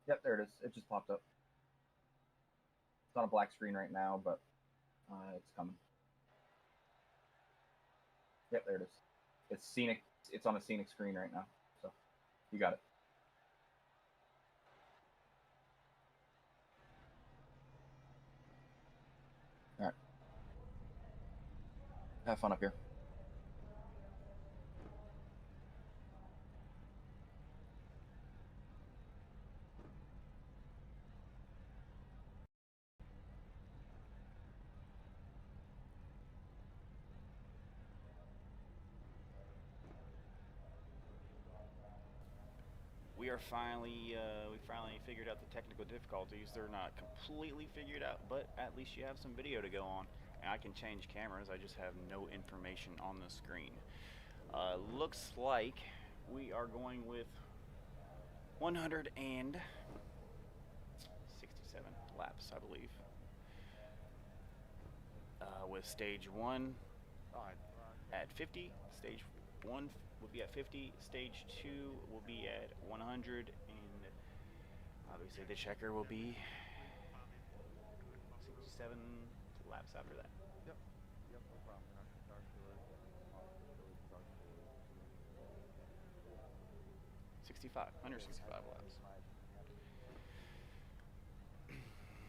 Yep, there it is. It just popped up. It's on a black screen right now, but it's coming. Yep, there it is. It's scenic. It's on a scenic screen right now. So you got it. All right. Have fun up here. We finally figured out the technical difficulties. They're not completely figured out, but at least you have some video to go on. And I can change cameras. I just have no information on the screen. Looks like we are going with 167 laps, I believe. With stage 1 at 50, stage 1 will be at 50, stage 2 will be at 100, and obviously the checker will be 67 laps after that. Yep. Yep, no problem. I can talk to it. 165 laps.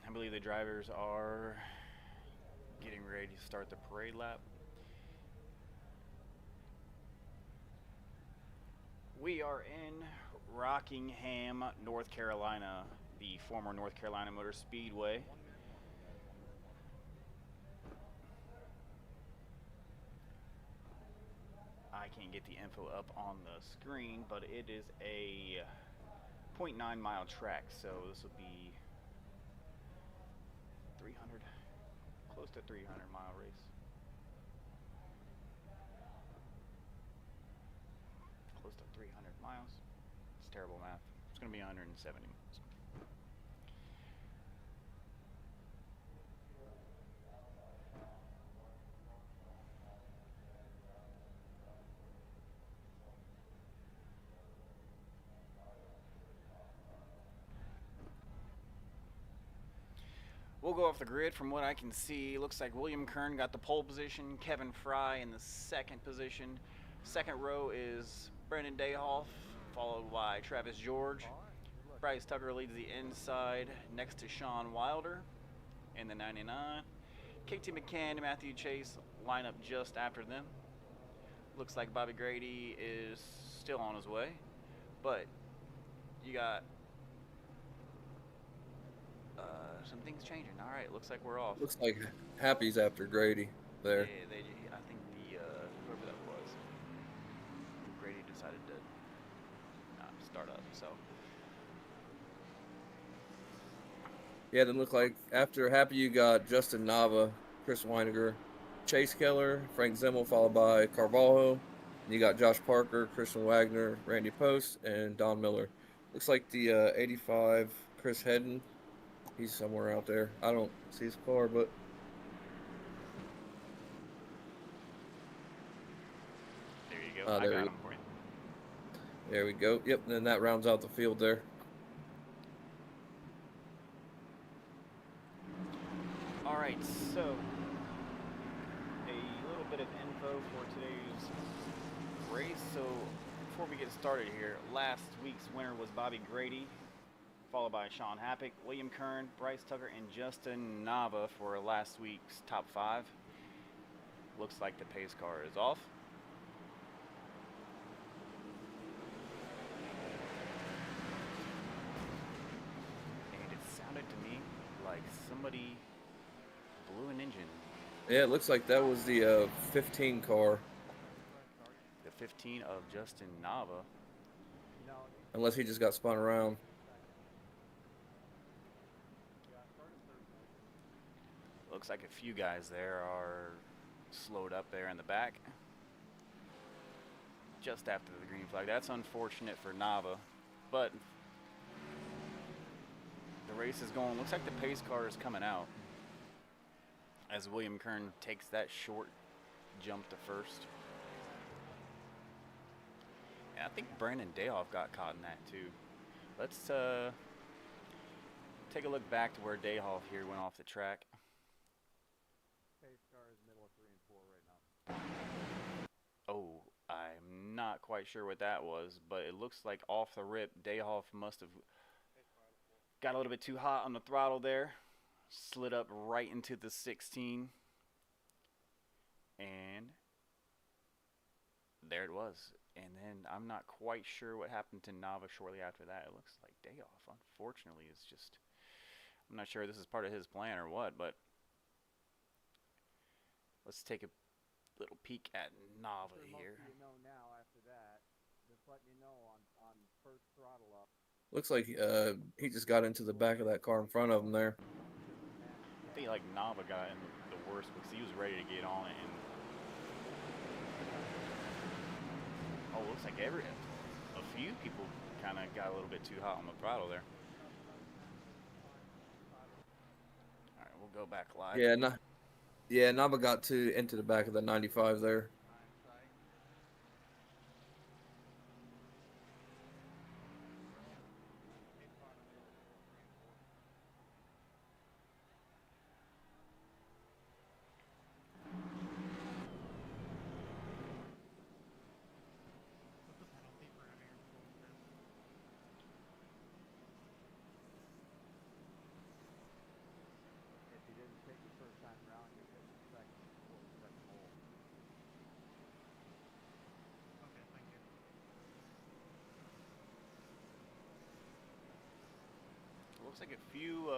I believe the drivers are getting ready to start the parade lap. We are in Rockingham, North Carolina, the former North Carolina Motor Speedway. I can't get the info up on the screen, but it is a 0.9 mile track, so this will be 300, close to 300-mile race. Close to 300 miles. It's terrible math. It's going to be 170 miles. We'll go off the grid. From what I can see, looks like William Kern got the pole position, Kevin Fry in the second position. Second row is Brendan Dayhoff, followed by Travis George. Bryce Tucker leads the inside next to Sean Wilder in the 99. KT McCann and Matthew Chase line up just after them. Looks like Bobby Grady is still on his way, but you got some things changing. All right, looks like we're off. Looks like Happy's after Grady there. Yeah, I think whoever that was, Grady decided to not start up. So Yeah, then look like after Happy you got Justin Nava, Chris Weiniger, Chase Keller, Frank Zimmel, followed by Carvalho. And you got Josh Parker, Christian Wagner, Randy Post, and Don Miller. Looks like the 85 Chris Hedden. He's somewhere out there. I don't see his car, but there you go. I got him for you. There we go. Yep, and then that rounds out the field there. All right, so a little bit of info for today's race. So before we get started here, last week's winner was Bobby Grady, followed by Sean Happick, William Kern, Bryce Tucker, and Justin Nava for last week's top 5. Looks like the pace car is off. And it sounded to me like somebody blew an engine. Yeah, it looks like that was the 15 car. The 15 of Justin Nava. Unless he just got spun around. Looks like a few guys there are slowed up there in the back. Just after the green flag. That's unfortunate for Nava, but the race is going. Looks like the pace car is coming out as William Kern takes that short jump to first. And I think Brandon Dayoff got caught in that too. Let's take a look back to where Dayhoff here went off the track. Pace car is middle of 3 and 4 right now. Oh, I'm not quite sure what that was, but it looks like off the rip, Dayhoff must have got a little bit too hot on the throttle there. Slid up right into the 16. And there it was. And then I'm not quite sure what happened to Nava shortly after that. It looks like Dayhoff, unfortunately, is just... I'm not sure this is part of his plan or what, but... Let's take a little peek at Nava here. Most of you know now after that. Just letting you know on first throttle up. Looks like he just got into the back of that car in front of him there. I think like Nava got in the worst because he was ready to get on it, and looks like a few people kind of got a little bit too hot on the throttle there. All right, we'll go back live. Yeah, Nava got into the back of the 95 there. Looks like a few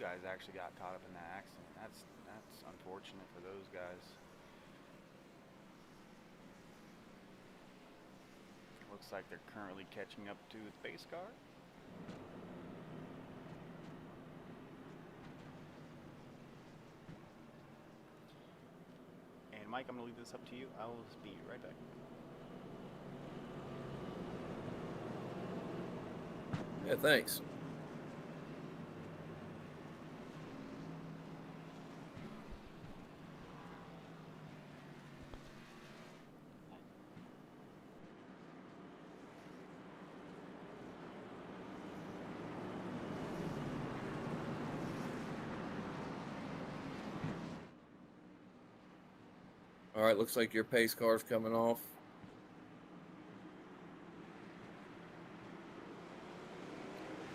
guys actually got caught up in that accident. That's unfortunate for those guys. Looks like they're currently catching up to the base car. And Mike, I'm gonna leave this up to you. I will be right back. Yeah, thanks. All right, looks like your pace car's coming off.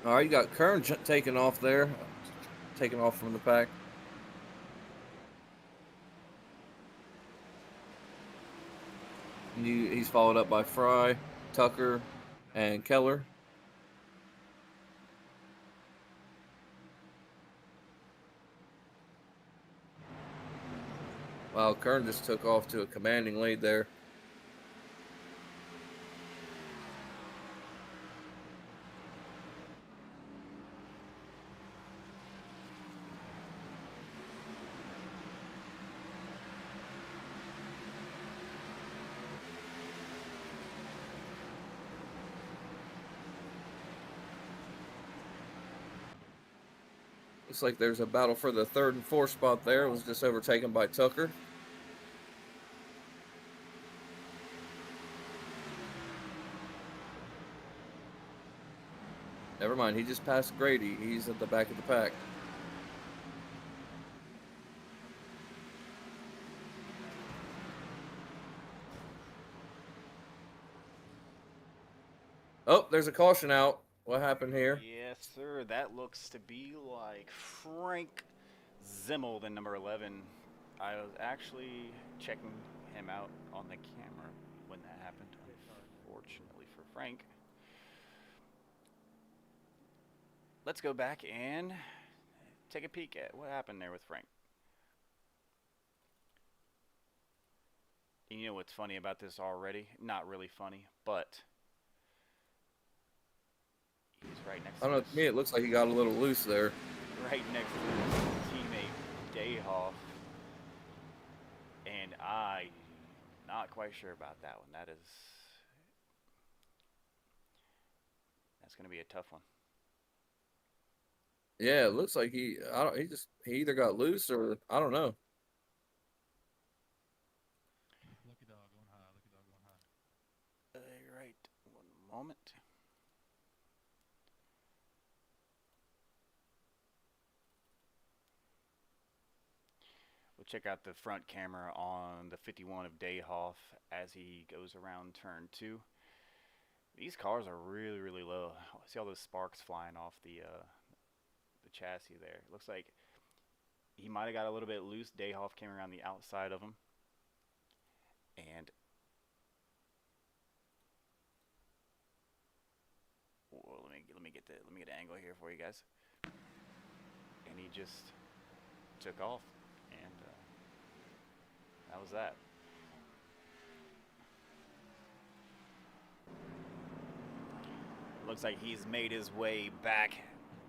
All right, you got Kern taking off there, taking off from the pack. He's followed up by Fry, Tucker, and Keller. Wow, Kern just took off to a commanding lead there. Looks like there's a battle for the 3rd and 4th spot there. It was just overtaken by Tucker. Never mind, he just passed Grady. He's at the back of the pack. Oh, there's a caution out. What happened here? Yes, sir. That looks to be like Frank Zimmel, the number 11. I was actually checking him out on the camera when that happened, unfortunately for Frank. Let's go back and take a peek at what happened there with Frank. And you know what's funny about this already? Not really funny, but he's right next to I don't know, to me it looks like he got a little loose there. Right next to his teammate Dayhoff. And I'm not quite sure about that one. That's going to be a tough one. Yeah, it looks like he either got loose or I don't know. Lucky dog going high. Lucky dog going high. Right. One moment. check out the front camera on the 51 of Dayhoff as he goes around turn 2. These cars are really, really low. See all those sparks flying off the chassis there. It looks like he might have got a little bit loose. Dayhoff came around the outside of him. And whoa, let me get the angle here for you guys. And he just took off, and that was that. Looks like he's made his way back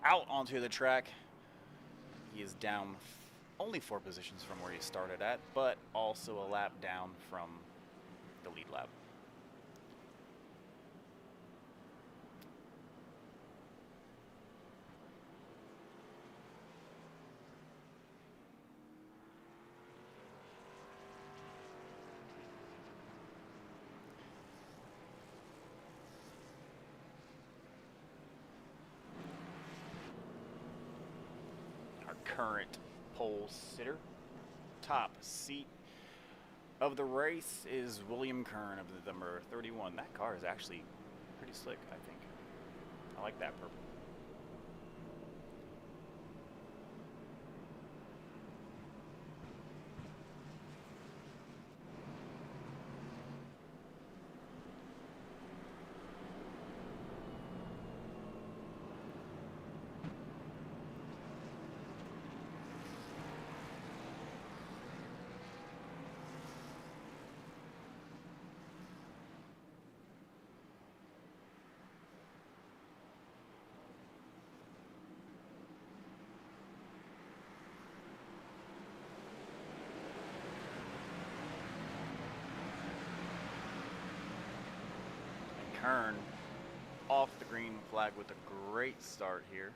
out onto the track. He is down only 4 positions from where he started at, but also a lap down from the lead lap. Current pole sitter. Top seat of the race is William Kern of the number 31. That car is actually pretty slick, I think. I like that purple. Kern off the green flag with a great start here.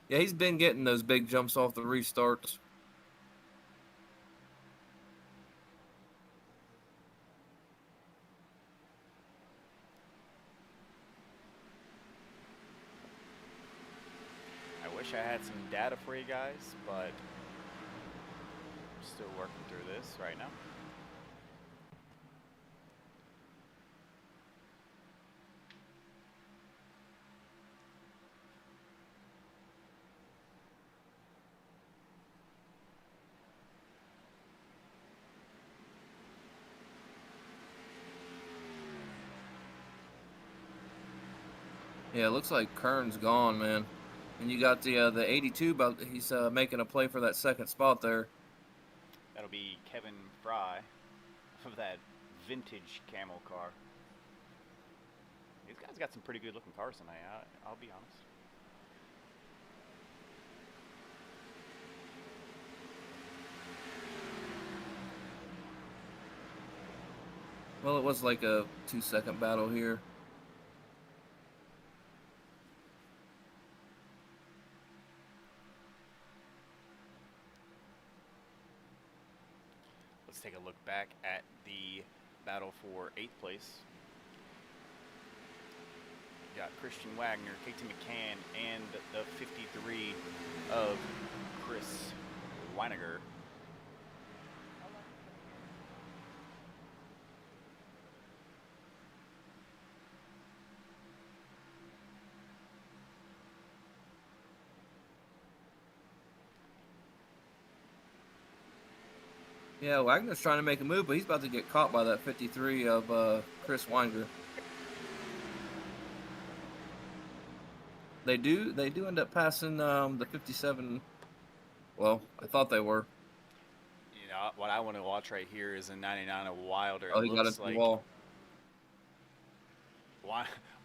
Yeah, he's been getting those big jumps off the restarts. I wish I had some data for you guys, but I'm still working through this right now. Yeah, it looks like Kern's gone, man. And you got the 82, but he's making a play for that second spot there. That'll be Kevin Fry of that vintage camel car. These guys got some pretty good looking cars tonight, I'll be honest. Well, it was like a 2-second battle here. Let's take a look back at the battle for 8th place. We got Christian Wagner, KT McCann, and the 53 of Chris Weiniger. Yeah, Wagner's trying to make a move, but he's about to get caught by that 53 of Chris Weiniger. They do end up passing the 57. Well, I thought they were. You know, what I want to watch right here is a 99 of Wilder. Oh, he got it to the wall.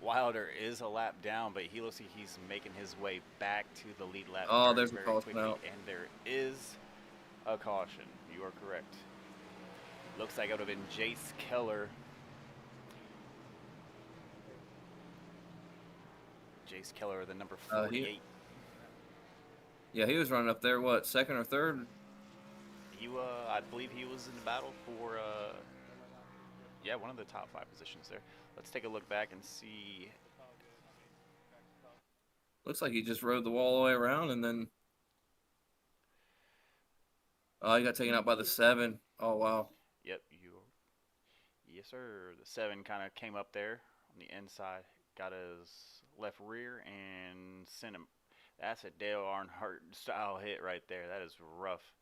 Wilder is a lap down, but he looks like he's making his way back to the lead lap. Oh, there's a caution out. And there is a caution. You are correct. Looks like it would have been Jace Keller. Jace Keller, the number 48. Yeah, he was running up there, what, second or third? I believe he was in the battle for, yeah, one of the top 5 positions there. Let's take a look back and see. Looks like he just rode the wall all the way around and then Oh, he got taken out by the 7. Oh, wow. Yep, yes, sir. The 7 kind of came up there on the inside, got his left rear, and sent him. That's a Dale Earnhardt style hit right there. That is rough.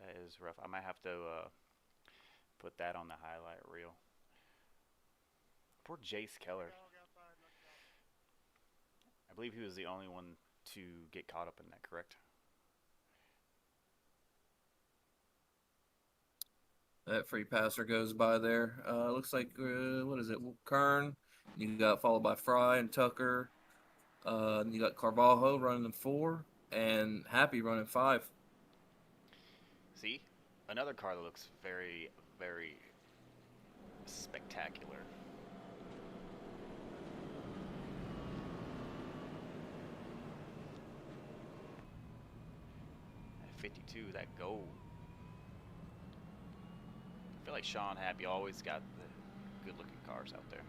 That is rough. I might have to put that on the highlight reel. Poor Jace Keller. I believe he was the only one to get caught up in that, correct? That free passer goes by there. Looks like, what is it? Kern. You got followed by Fry and Tucker. You got Carvalho running in 4 and Happy running 5. See? Another car that looks very, very spectacular. 52, that gold. I feel like Sean Happy always got the good-looking cars out there.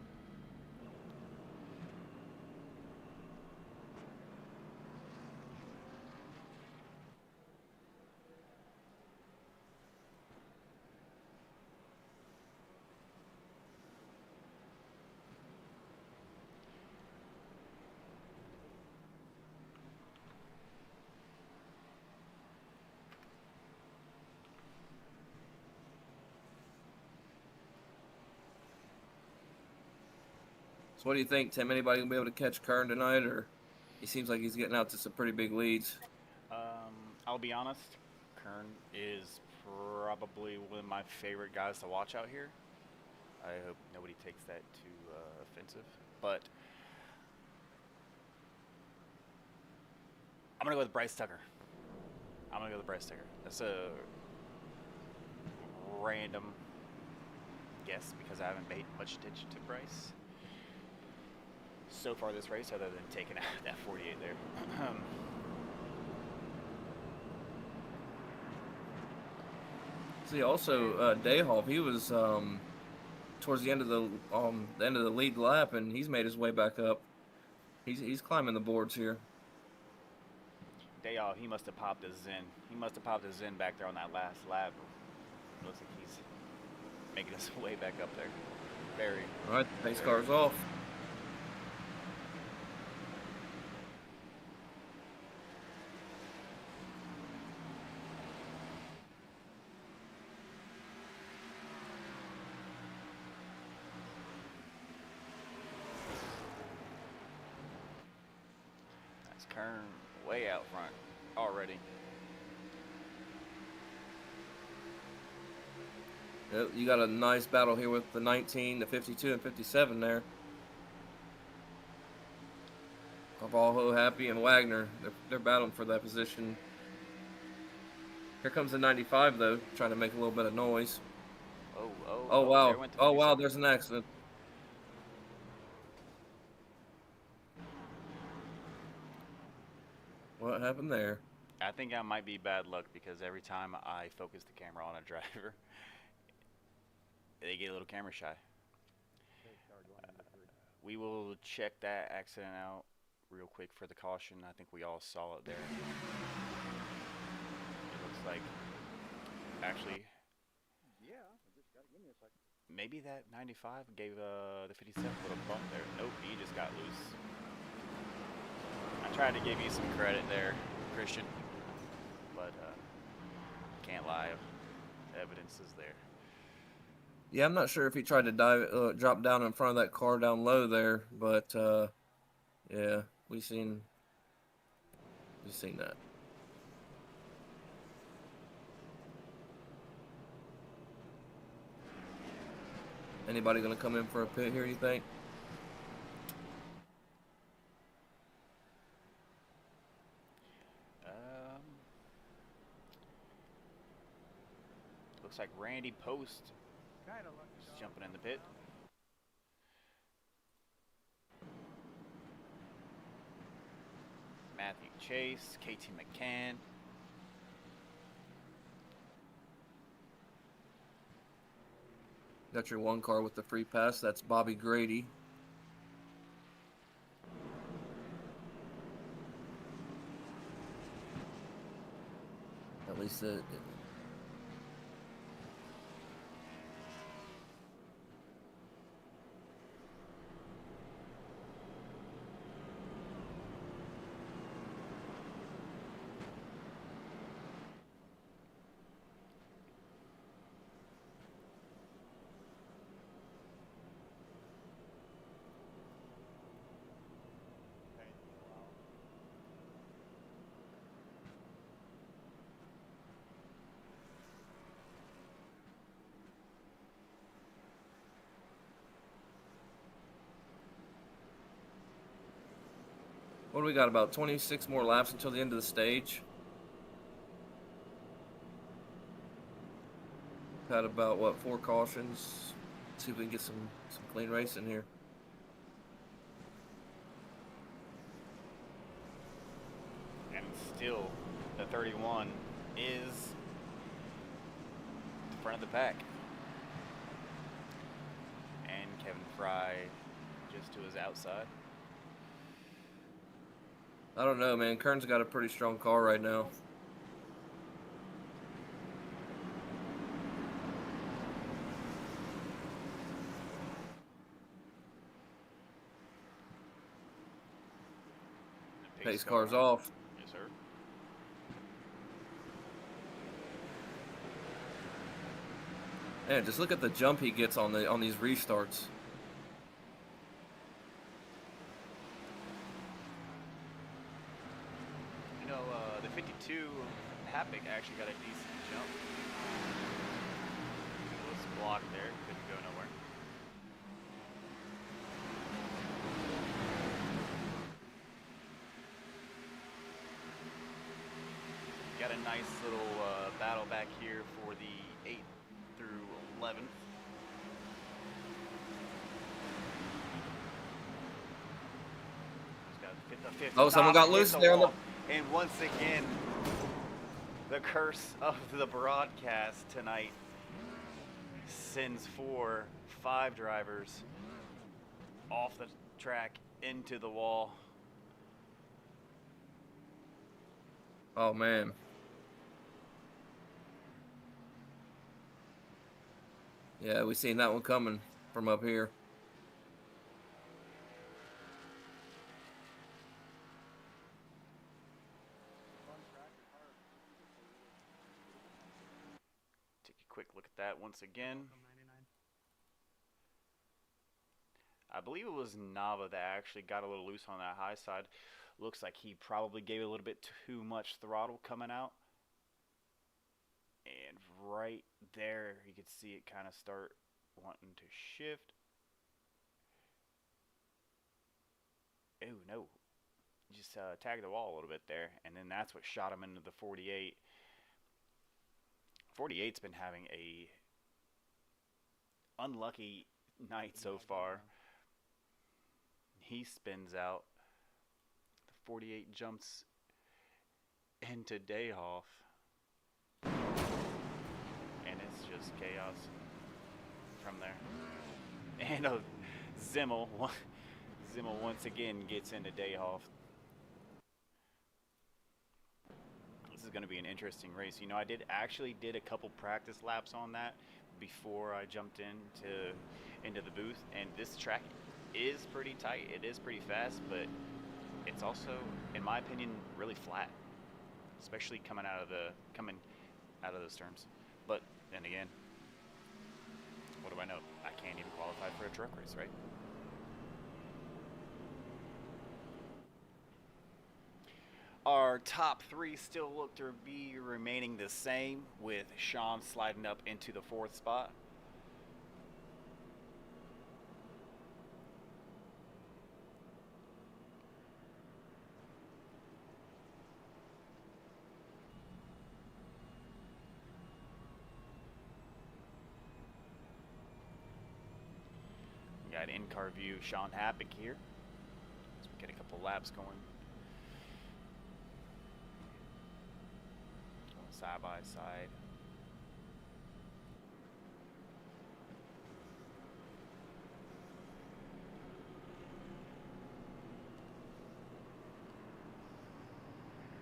So what do you think, Tim? Anybody gonna be able to catch Kern tonight, or he seems like he's getting out to some pretty big leads? I'll be honest, Kern is probably one of my favorite guys to watch out here. I hope nobody takes that too offensive, but I'm gonna go with Bryce Tucker. That's a random guess because I haven't paid much attention to Bryce so far this race, other than taking out that 48 there. See, also Dayhoff, he was towards the end of the lead lap, and he's made his way back up. He's climbing the boards here. Dayoff, he must have popped his Zen. He must have popped his Zen back there on that last lap. It looks like he's making his way back up there. Very. All right, the pace car's off. That's Kern way out front already. You got a nice battle here with the 19, the 52, and 57 there. Carvalho, Happy, and Wagner. They're battling for that position. Here comes the 95, though, trying to make a little bit of noise. Oh wow. Oh, wow, there's an accident. What happened there? I think I might be bad luck because every time I focus the camera on a driver, they get a little camera shy. We will check that accident out real quick for the caution. I think we all saw it there. It looks like, actually, maybe that 95 gave the 57 a little bump there. Nope, he just got loose. I tried to give you some credit there, Christian, but can't lie. Evidence is there. Yeah, I'm not sure if he tried to drop down in front of that car down low there, but yeah, we've seen that. Anybody gonna come in for a pit here, you think? Looks like Randy Post is jumping in the pit. Matthew Chase, KT McCann. Got your one car with the free pass. That's Bobby Grady. At least What do we got? About 26 more laps until the end of the stage. Had about, what, 4 cautions. See if we can get some clean racing here. And still, the 31 is the front of the pack. And Kevin Fry just to his outside. I don't know, man. Kern's got a pretty strong car right now. Pace car's off. Yes, sir. Man, just look at the jump he gets on these restarts. You know, the 52 Haptic actually got a decent jump. It was blocked there, couldn't go nowhere. Got a nice little battle back here for the 8th through 11th. Oh, someone got loose there on the... And once again, the curse of the broadcast tonight sends 5 drivers off the track into the wall. Oh, man. Yeah, we seen that one coming from up here. Take a quick look at that once again. I believe it was Nava that actually got a little loose on that high side. Looks like he probably gave a little bit too much throttle coming out. And right there, you could see it kind of start wanting to shift. Oh, no. Just tagged the wall a little bit there. And then that's what shot him into the 48. 48's been having a unlucky night so far. He spins out. The 48 jumps into Dayhoff. And it's just chaos from there. And Zimmel once again gets into Dayhoff. This is going to be an interesting race. You know, I actually did a couple practice laps on that before I jumped into the booth, and this track is pretty tight. It is pretty fast, but it's also, in my opinion, really flat, especially coming out of those turns. But then again, what do I know? I can't even qualify for a truck race, right? Our top 3 still look to be remaining the same, with Sean sliding up into the 4th spot. Got in-car view Sean Happick here. As we get a couple laps going. Side by side.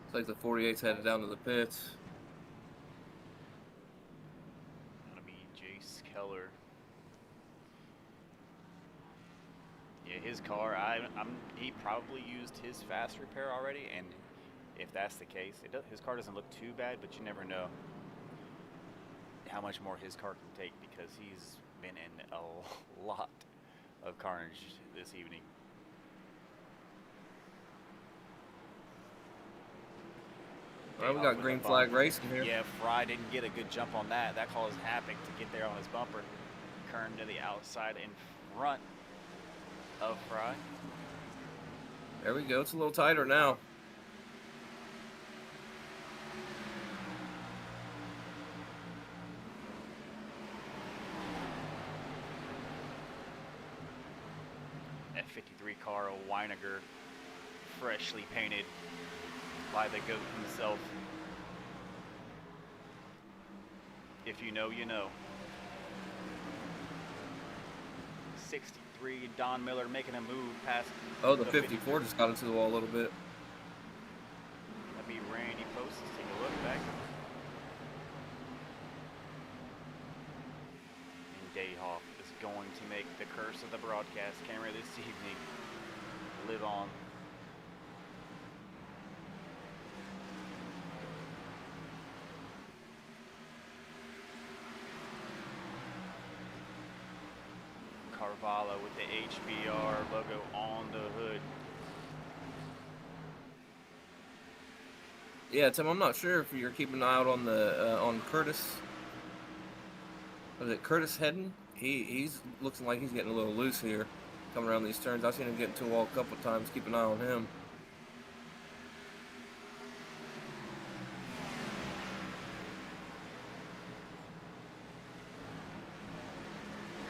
Looks like the 48's headed down to the pits. Gonna be Jace Keller. Yeah, his car. He probably used his fast repair already, and if that's the case, his car doesn't look too bad, but you never know how much more his car can take, because he's been in a lot of carnage this evening. Well, we got green flag racing here. Yeah, Fry didn't get a good jump on that. That caused Happick to get there on his bumper. Kern to the outside in front of Fry. There we go. It's a little tighter now. F53 car, a Weiniger, freshly painted by the GOAT himself. If you know, you know. 63, Don Miller making a move past. Oh, the 54 just got into the wall a little bit. That'd be Randy Post. Let's take a look back. And Dayhawk is going to make the curse of the broadcast camera this evening live on. Carvalho with the HVR logo on the hood. Yeah, Tim, I'm not sure if you're keeping an eye out on the on Curtis. Was it Curtis Hedden? He's looking like he's getting a little loose here, coming around these turns. I've seen him get into a wall a couple of times. Keep an eye on him.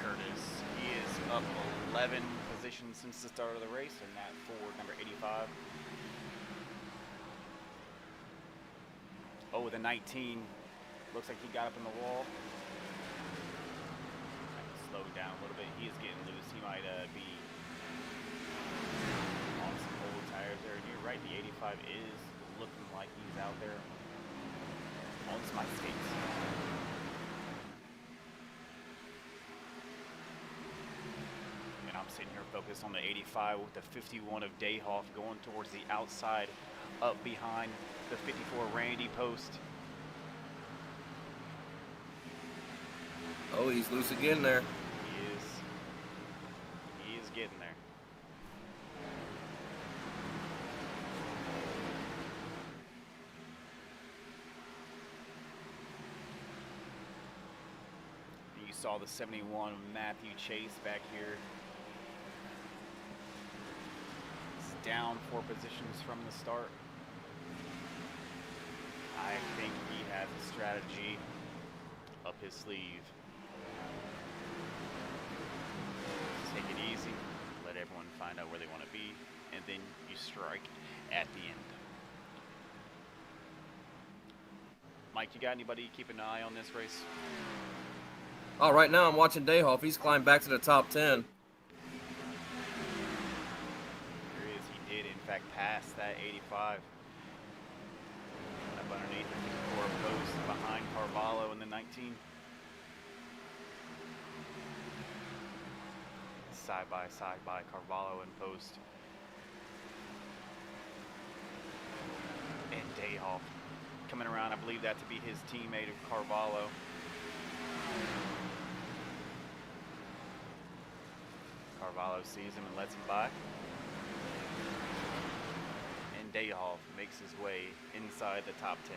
Curtis, he is up 11 positions since the start of the race, and that Ford number 85. Oh, the 19 looks like he got up in the wall. Slow down a little bit. He is getting loose. He might be on some old tires there. And you're right, the 85 is looking like he's out there on some ice skates. And I'm sitting here focused on the 85 with the 51 of Dayhoff going towards the outside, up behind the 54 Randy Post. Oh, he's loose again there. He is getting there. You saw the 71 Matthew Chase back here. He's down 4 positions from the start. I think he has a strategy up his sleeve. Take it easy, let everyone find out where they want to be, and then you strike at the end. Mike, you got anybody keeping an eye on this race? Oh, right now I'm watching Dayhoff. He's climbed back to the top 10. Here he is. He did, in fact, pass that 85. Up underneath the 54 post behind Carvalho in the 19. Side by Carvalho and Post. And Dayhoff coming around. I believe that to be his teammate of Carvalho. Carvalho sees him and lets him by. And Dayhoff makes his way inside the top 10.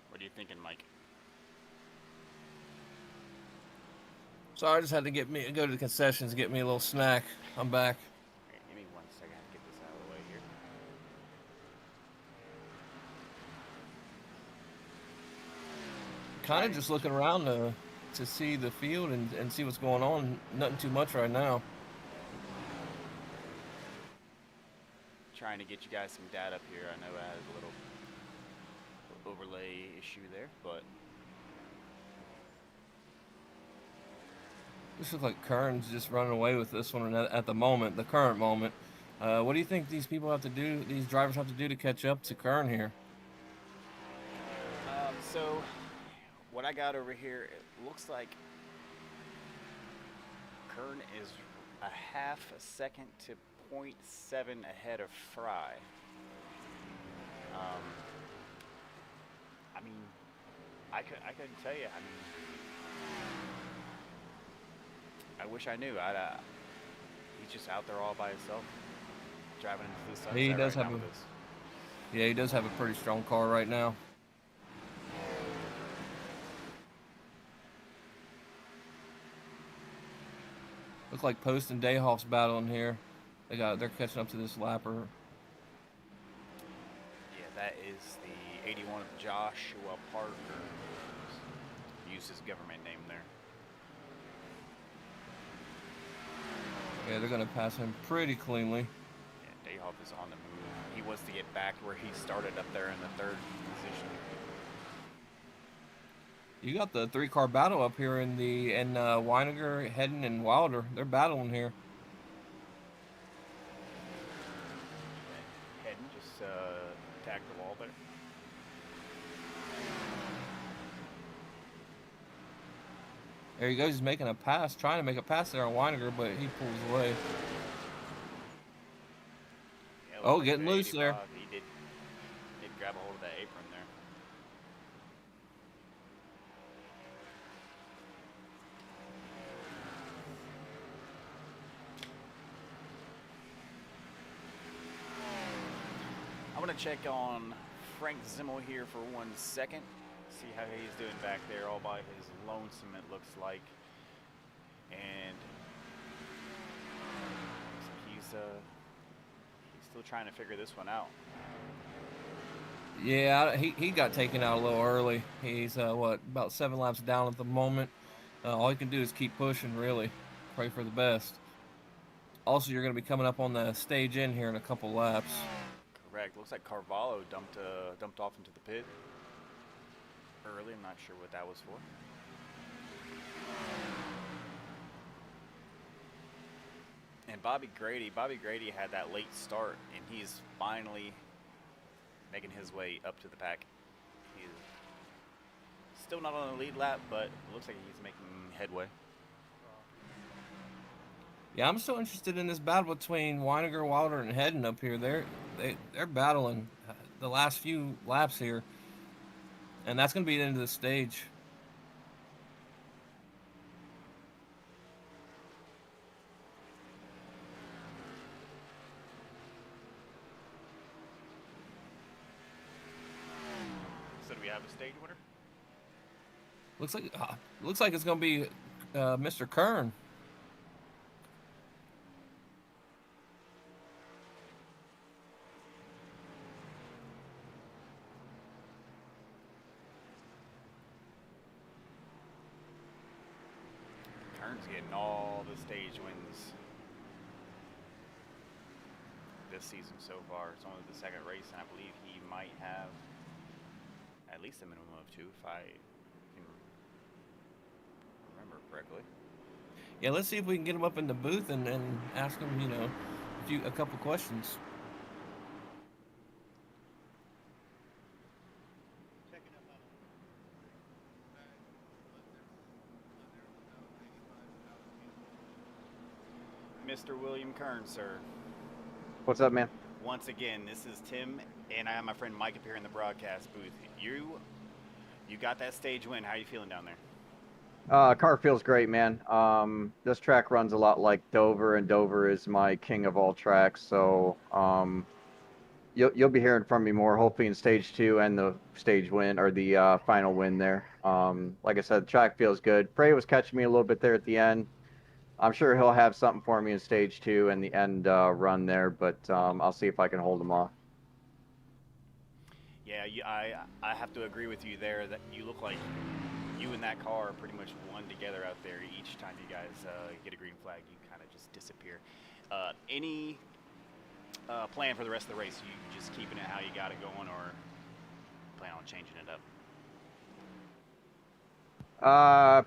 What are you thinking, Mike? So I just had to go to the concessions, get me a little snack. I'm back. Hey, give me 1 second. Get this out of the way here. kind of just looking around to see the field and see what's going on. Nothing too much right now. Trying to get you guys some data up here. I know I had a little overlay issue there, but This looks like Kern's just running away with this one at the moment, the current moment. What do you think these people have to do, these drivers have to do to catch up to Kern here? so what I got over here, it looks like Kern is a half a second to 0.7 ahead of Fry. I mean, I couldn't tell you. I mean, I wish I knew. He's just out there all by himself, driving into the sunset. He does right have now a, with this. yeah, he does have a pretty strong car right now. Looks like Post and Dayhoff's battling here. They're catching up to this lapper. Yeah, that is the 81 of Joshua Parker. Use his government name there. Yeah, they're gonna pass him pretty cleanly. Yeah, Dayhoff is on the move. He wants to get back where he started up there in the third position. You got the 3-car battle up here in Weiniger, Hedden, and Wilder. They're battling here. Hedden just tagged the wall there. There he goes. He's making a pass, trying to make a pass there on Weiniger, but he pulls away. Yeah, Oh, like getting the loose there. 85, He did grab a hold of that apron there. I'm going to check on Frank Zimmel here for 1 second. See how he's doing back there all by his lonesome, it looks like. And looks like he's still trying to figure this one out. Yeah, he got taken out a little early. He's about 7 laps down at the moment. All he can do is keep pushing, really. Pray for the best. Also, you're going to be coming up on the stage in here in a couple laps. Correct. Looks like Carvalho dumped off into the pit early. I'm not sure what that was for. And Bobby Grady had that late start, and he's finally making his way up to the pack. He's still not on the lead lap, but it looks like he's making headway. Yeah, I'm still interested in this battle between Weiniger, Wilder, and Hedden up here. They're battling the last few laps here, and that's going to be the end of the stage. So do we have a stage winner? Looks like it's going to be Mr. Kern. Kern's getting all the stage wins this season so far. It's only the second race, and I believe he might have at least a minimum of 2, if I can remember correctly. Yeah, let's see if we can get him up in the booth and ask him, a couple questions. Mr. William Kern, sir. What's up, man? Once again, this is Tim, and I have my friend Mike up here in the broadcast booth. You got that stage win. How are you feeling down there? Car feels great, man. This track runs a lot like Dover, and Dover is my king of all tracks. So you'll be hearing from me more, hopefully in stage 2 and the stage win or the final win there. Like I said, the track feels good. Prey was catching me a little bit there at the end. I'm sure he'll have something for me in stage 2 and the end run there, but I'll see if I can hold him off. Yeah, I have to agree with you there that you look like you and that car are pretty much one together out there. Each time you guys get a green flag, you kind of just disappear. Any plan for the rest of the race? You just keeping it how you got it going, or plan on changing it up?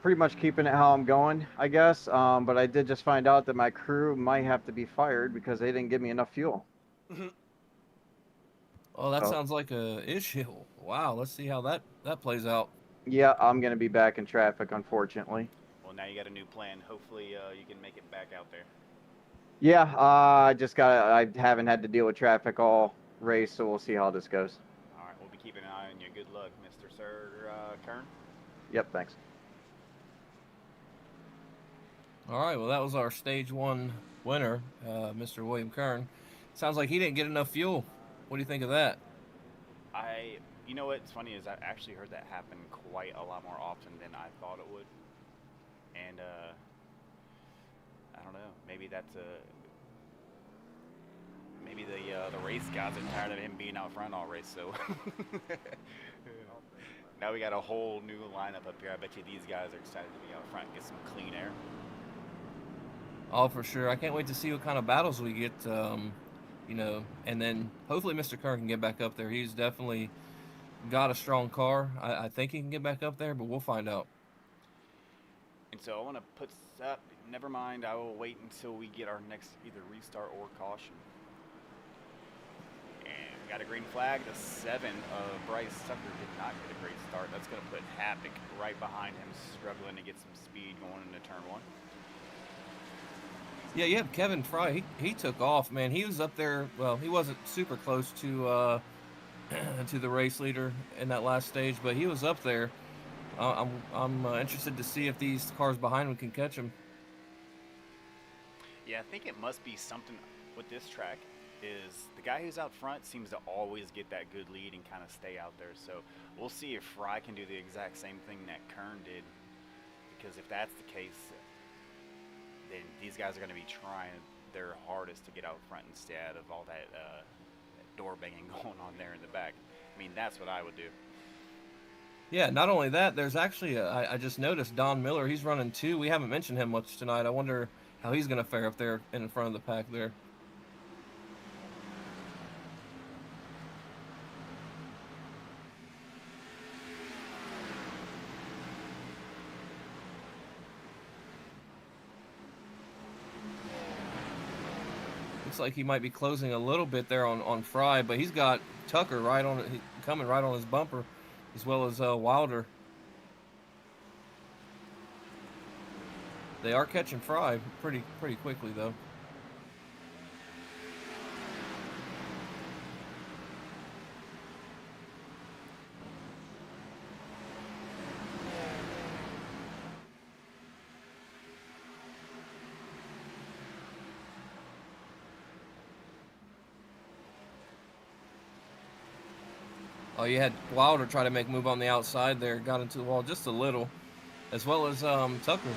Pretty much keeping it how I'm going, I guess. But I did just find out that my crew might have to be fired because they didn't give me enough fuel. Oh, that Oh. sounds like a issue. Wow, let's see how that plays out. Yeah, I'm gonna be back in traffic, unfortunately. Well, now you got a new plan. Hopefully, you can make it back out there. Yeah, I haven't had to deal with traffic all race, so we'll see how this goes. All right, we'll be keeping an eye on you. Good luck, Mr. Sir Kern. Yep, thanks. All right, well, that was our stage 1 winner, Mr. William Kern. Sounds like he didn't get enough fuel. What do you think of that? You know what's funny is I actually heard that happen quite a lot more often than I thought it would. And I don't know, maybe that's maybe the race gods are tired of him being out front all race. So now we got a whole new lineup up here. I bet you these guys are excited to be out front and get some clean air. Oh, for sure. I can't wait to see what kind of battles we get, you know, and then hopefully Mr. Kern can get back up there. He's definitely got a strong car. I think he can get back up there, but we'll find out. And so I want to put up, never mind, I will wait until we get our next either restart or caution. And we got a green flag. The 7 of Bryce Tucker did not get a great start. That's going to put Havoc right behind him, struggling to get some speed going into turn 1. Yeah, you have Kevin Fry. He took off, man. He was up there. Well, he wasn't super close to to the race leader in that last stage, but he was up there. I'm interested to see if these cars behind him can catch him. Yeah, I think it must be something with this track is the guy who's out front seems to always get that good lead and kind of stay out there. So we'll see if Fry can do the exact same thing that Kern did, because if that's the case, then these guys are going to be trying their hardest to get out front and stay out of all that door banging going on there in the back. I mean, that's what I would do. Yeah, not only that, there's actually, I just noticed Don Miller, he's running 2. We haven't mentioned him much tonight. I wonder how he's going to fare up there in front of the pack there. Looks like he might be closing a little bit there on Fry, but he's got Tucker right on it, coming right on his bumper, as well as Wilder. They are catching Fry pretty quickly though. Oh, you had Wilder try to make a move on the outside there, got into the wall just a little, as well as Tucker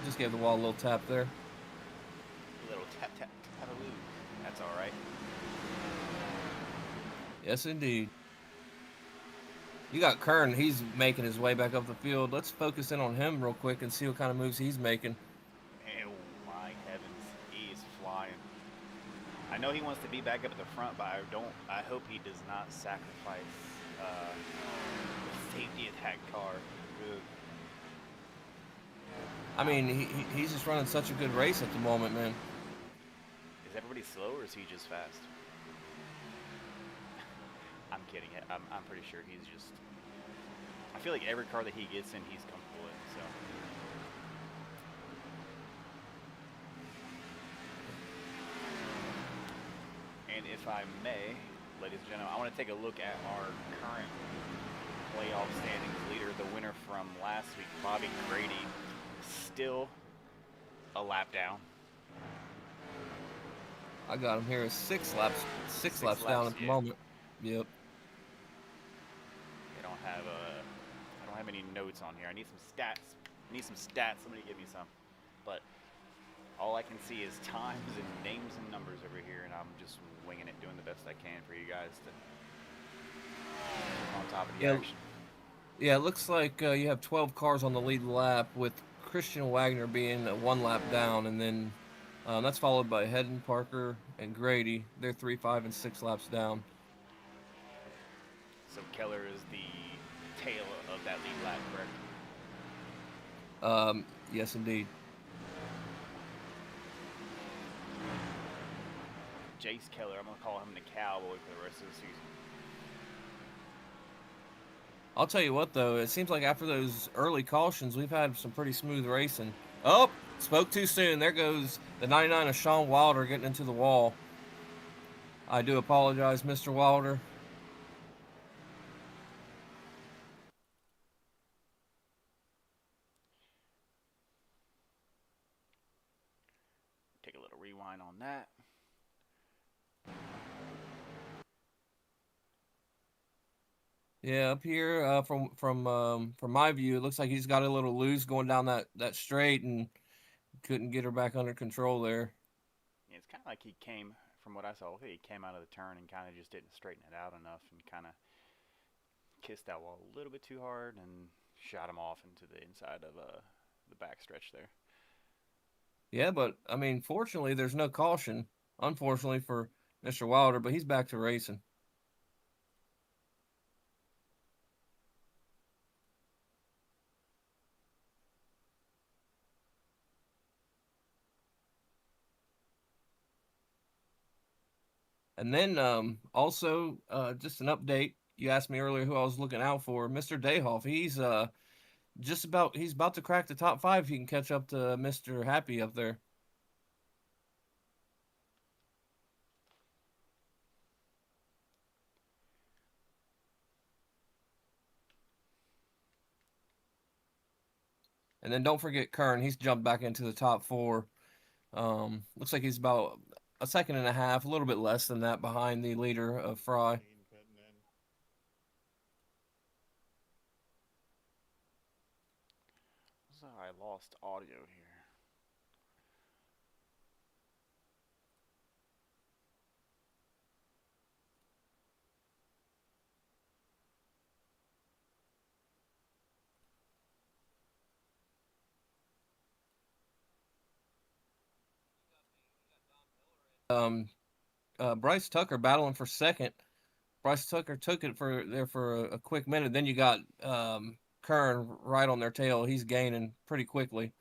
just gave the wall a little tap there. A little tap-a-loo. That's all right. Yes, indeed. You got Kern. He's making his way back up the field. Let's focus in on him real quick and see what kind of moves he's making. Oh my heavens, he is flying. I know he wants to be back up at the front, but I hope he does not sacrifice the safety of that car. Ugh. I mean, he's just running such a good race at the moment, man. Is everybody slow or is he just fast? I'm kidding. I'm pretty sure he's just... I feel like every car that he gets in, he's comfortable in, so... And if I may, ladies and gentlemen, I want to take a look at our current playoff standings leader, the winner from last week, Bobby Grady, still a lap down. I got him here 6 laps down at the moment. Yep. I don't have any notes on here. I need some stats. Somebody give me some. But all I can see is times and names and numbers over here, and I'm just winging it, doing the best I can for you guys to keep on top of the action. Yeah, it looks like you have 12 cars on the lead lap, with Christian Wagner being 1 lap down, and then that's followed by Hedden, Parker, and Grady. They're 3, 5, and 6 laps down. So Keller is the tail of that lead lap, correct? Yes, indeed. Jace Keller, I'm going to call him the cowboy for the rest of the season. I'll tell you what, though, it seems like after those early cautions, we've had some pretty smooth racing. Oh, spoke too soon. There goes the 99 of Sean Wilder getting into the wall. I do apologize, Mr. Wilder. Take a little rewind on that. Yeah, up here from my view, it looks like he's got a little loose going down that straight and couldn't get her back under control there. Yeah, it's kind of like he came, from what I saw, he came out of the turn and kind of just didn't straighten it out enough and kind of kissed that wall a little bit too hard and shot him off into the inside of the back stretch there. Yeah, but I mean, fortunately, there's no caution. Unfortunately for Mr. Wilder, but he's back to racing. And then also just an update. You asked me earlier who I was looking out for. Mr. Dayhoff. He's he's about to crack the top 5 if he can catch up to Mr. Happy up there. And then don't forget Kern. He's jumped back into the top 4. Looks like he's about a second and a half, a little bit less than that, behind the leader of Fry. So I lost audio here. Bryce Tucker battling for second. Bryce Tucker took it for a quick minute. Then you got Kern right on their tail. He's gaining pretty quickly.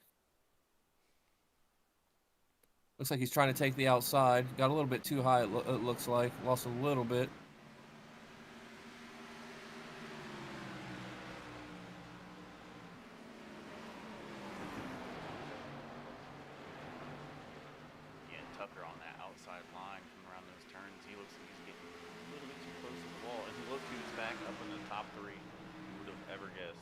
Looks like he's trying to take the outside. Got a little bit too high, it looks like. Lost a little bit. Yeah, Tucker on that outside line from around those turns. He looks like he's getting a little bit too close to the wall. And look who's back up in the top 3. Who would have ever guessed?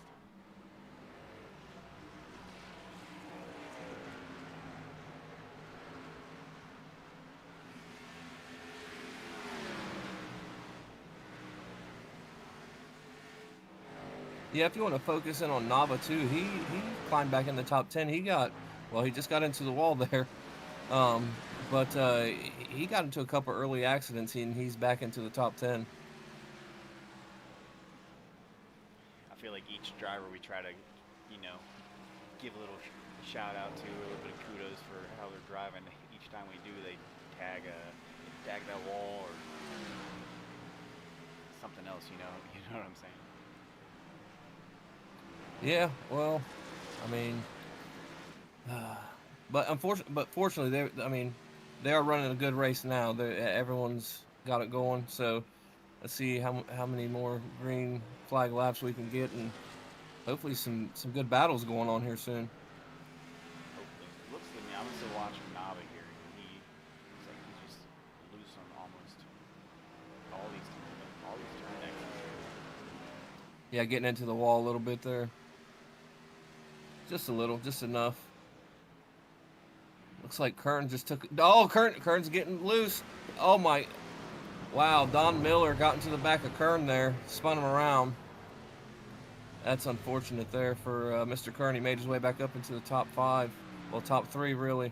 Yeah, if you want to focus in on Nava too, he climbed back in the top 10. He just got into the wall there. But he got into a couple early accidents and he's back into the top 10. I feel like each driver we try to, give a little shout out to, a little bit of kudos for how they're driving. Each time we do, they tag that wall or something else. You know what I'm saying? Yeah, well, I mean, but fortunately, they are running a good race now. Everyone's got it going. So let's see how many more green flag laps we can get, and hopefully some good battles going on here soon. Hopefully, it looks to me. I'm still watching Nava here. He looks like he's just loose on almost all these turn exits. Yeah, getting into the wall a little bit there. Just a little, just enough. Looks like Kern just took. Oh, Kern's getting loose. Oh my! Wow, Don Miller got into the back of Kern there, spun him around. That's unfortunate there for Mr. Kern. He made his way back up into the top 5. Well, top 3 really.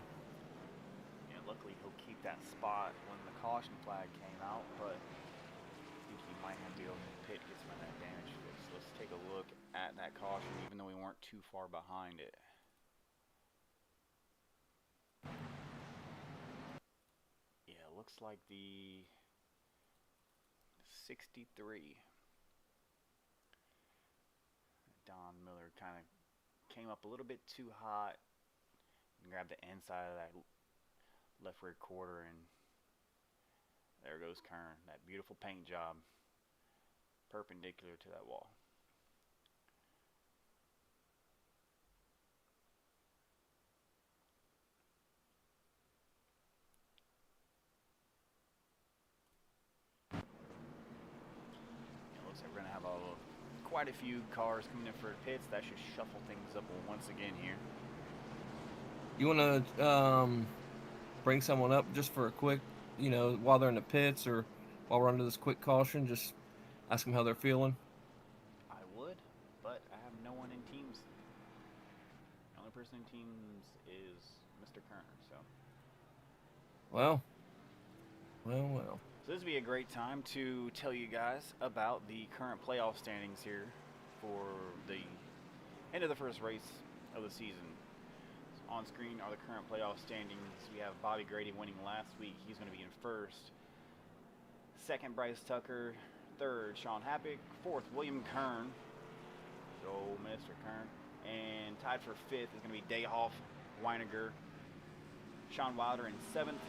Yeah, luckily he'll keep that spot when the caution flag came out, but I think he might have to go pit, get some of that damage fixed. let's take a look at that caution, even though we weren't too far behind it. Yeah, looks like the 63. Don Miller kind of came up a little bit too hot and grabbed the inside of that left rear quarter, and there goes Kern. That beautiful paint job, perpendicular to that wall. It looks like we're gonna have quite a few cars coming in for pits. That should shuffle things up once again here. You want to bring someone up just for a quick, while they're in the pits or while we're under this quick caution, just ask them how they're feeling? I would, but I have no one in teams. The only person in teams is Mr. Kern, so. Well. So this would be a great time to tell you guys about the current playoff standings here for the end of the first race of the season. So on screen are the current playoff standings. We have Bobby Grady winning last week. He's going to be in first. Second, Bryce Tucker. Third, Sean Happick. Fourth, William Kern. So, Mr. Kern. And tied for fifth is going to be Dayhoff, Weiniger, Sean Wilder in seventh.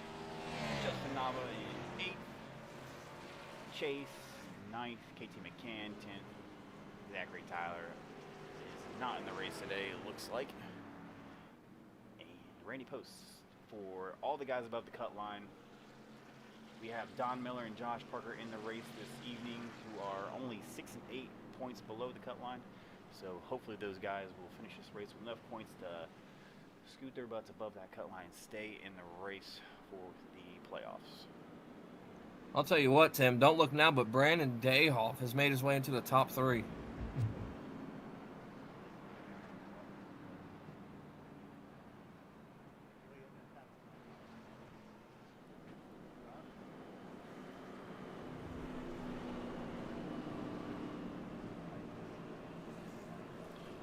Justin Nava in eighth. Chase, 9th, KT McCann, 10th. Zachary Tyler is not in the race today, it looks like. And Randy Post for all the guys above the cut line. We have Don Miller and Josh Parker in the race this evening, who are only 6 and 8 points below the cut line. So hopefully those guys will finish this race with enough points to scoot their butts above that cut line and stay in the race for the playoffs. I'll tell you what, Tim, don't look now, but Brandon Dayhoff has made his way into the top 3.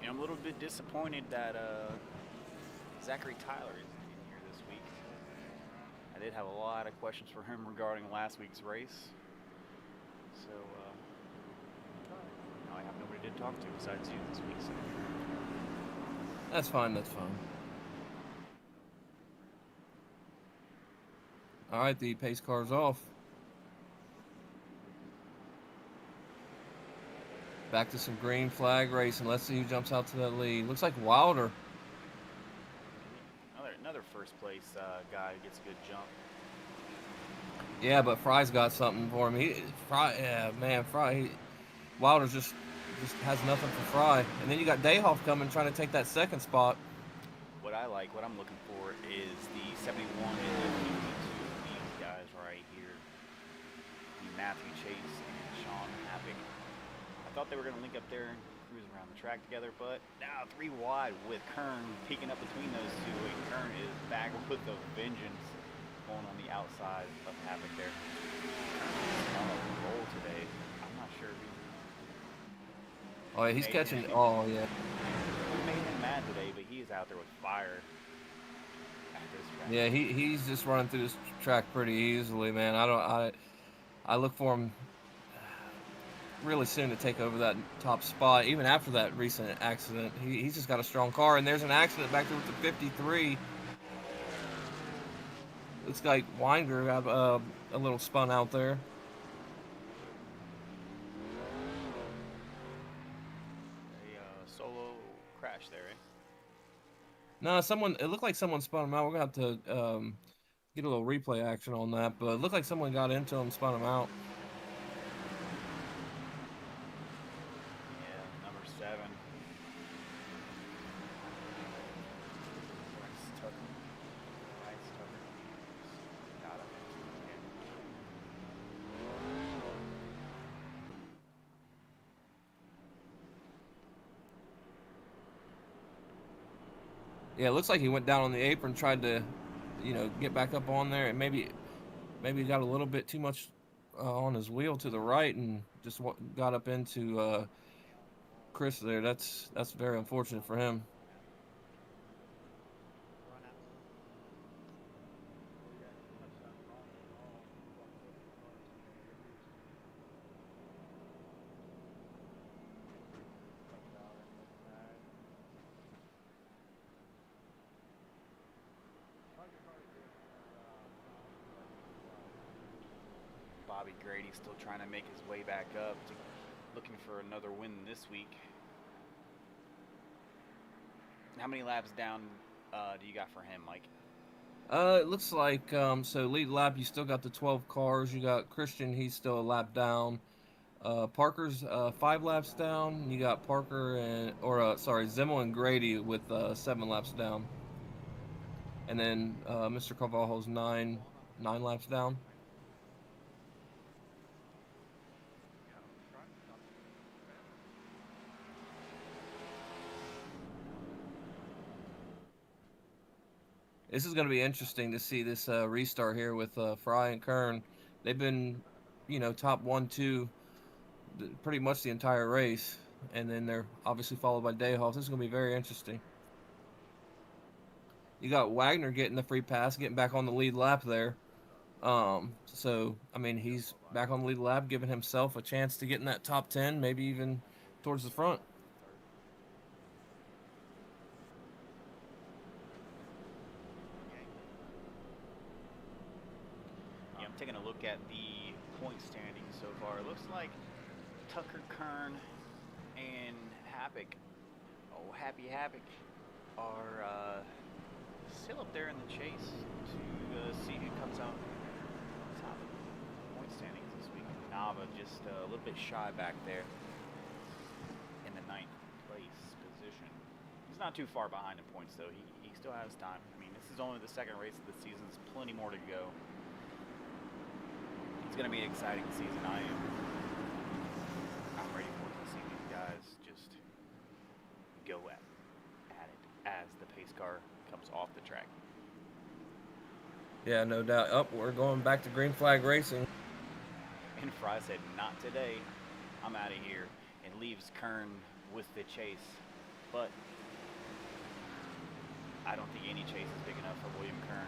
I'm a little bit disappointed that Zachary Tyler isn't in here this week. I did have a lot of questions for him regarding last week's race. So now I have nobody to talk to besides you this week. So. That's fine. All right, the pace car's off. Back to some green flag racing. Let's see who jumps out to that lead. Looks like Wilder. Another first place guy who gets a good jump. Yeah, but Fry's got something for him. Fry, Wilder just has nothing for Fry. And then you got Dayhoff coming, trying to take that second spot. What I'm looking for is the 71 and the 52. These guys right here. Matthew Chase and Sean Happick. I thought they were going to link up there and cruise around the track together, but now 3 wide with Kern peeking up between those two. And Kern is back with a vengeance going on the outside of Havoc there. Kern is on a roll today. I'm not sure Oh, yeah, he's catching. Oh, yeah. We made him mad today, but he is out there with fire at this track. Yeah, he's just running through this track pretty easily, man. I look for him really soon to take over that top spot. Even after that recent accident, he's just got a strong car. And there's an accident back there with the 53. Looks like Weinger got a little spun out there. A solo crash there, eh? No, it looked like someone spun him out. We're going to have to get a little replay action on that. But it looked like someone got into him, spun him out. Yeah, number 7. Bryce Tucker. Got him. Yeah, it looks like he went down on the apron, tried to, get back up on there, and maybe he got a little bit too much on his wheel to the right and just got up into Chris there. That's very unfortunate for him. Bobby Grady still trying to make his way back up, looking for another win this week. How many laps down do you got for him, Mike? It looks like so lead lap. You still got the 12 cars. You got Christian. He's still a lap down. Parker's 5 laps down. You got Parker and Zimmel and Grady with 7 laps down. And then Mr. Carvalho's 9 laps down. This is going to be interesting to see this restart here with Fry and Kern. They've been, top 1, 2, pretty much the entire race, and then they're obviously followed by Dayhoff. This is going to be very interesting. You got Wagner getting the free pass, getting back on the lead lap there. So, I mean, he's back on the lead lap, giving himself a chance to get in that top 10, maybe even towards the front. Taking a look at the point standings so far. It looks like Tucker, Kern, and Happig, Happy are still up there in the chase to see who comes out top of the point standings this week. Nava just a little bit shy back there in the 9th place position. He's not too far behind in points though. He still has time. I mean, this is only the second race of the season. There's plenty more to go. It's going to be an exciting season. I'm ready for it to see these guys just go at it as the pace car comes off the track. Yeah, no doubt. We're going back to green flag racing. And Fry said, not today. I'm out of here. And leaves Kern with the chase. But I don't think any chase is big enough for William Kern.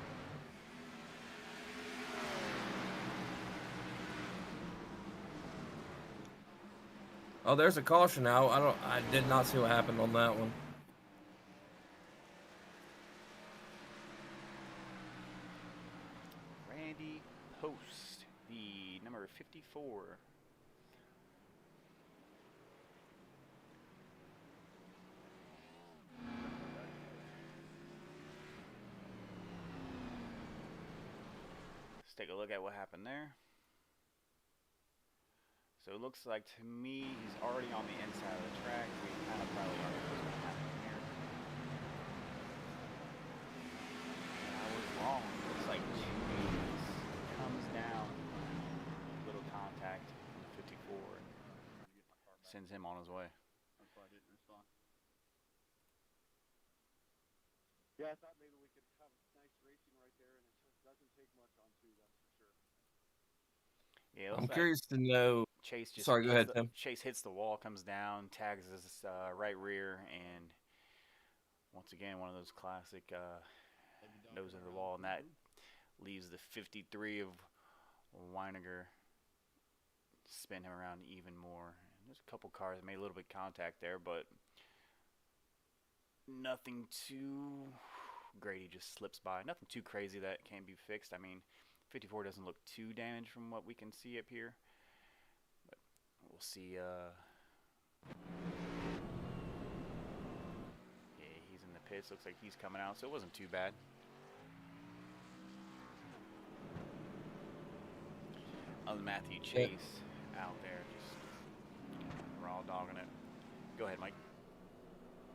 Oh, there's a caution now. I did not see what happened on that one. Randy Post, the number 54. Let's take a look at what happened there. So it looks like to me he's already on the inside of the track. We kind of probably already know what's happening here. I was wrong. It looks like Cheese comes down, little contact on the 54, and sends him on his way. That's why I didn't respond. Yeah, I thought maybe we could have nice racing right there, and it doesn't take much on 2, that's for sure. Yeah, I'm curious to know. Chase just Sorry, go ahead, Tim. Chase hits the wall, comes down, tags his right rear, and once again, one of those classic nose of the wall, and that leaves the 53 of Weiniger spin him around even more. And there's a couple cars that made a little bit of contact there, but nothing too. Grady just slips by. Nothing too crazy that can't be fixed. I mean, 54 doesn't look too damaged from what we can see up here. But we'll see. Yeah, he's in the pits. Looks like he's coming out, so it wasn't too bad. Other Matthew Chase out there just raw dogging it. Go ahead, Mike.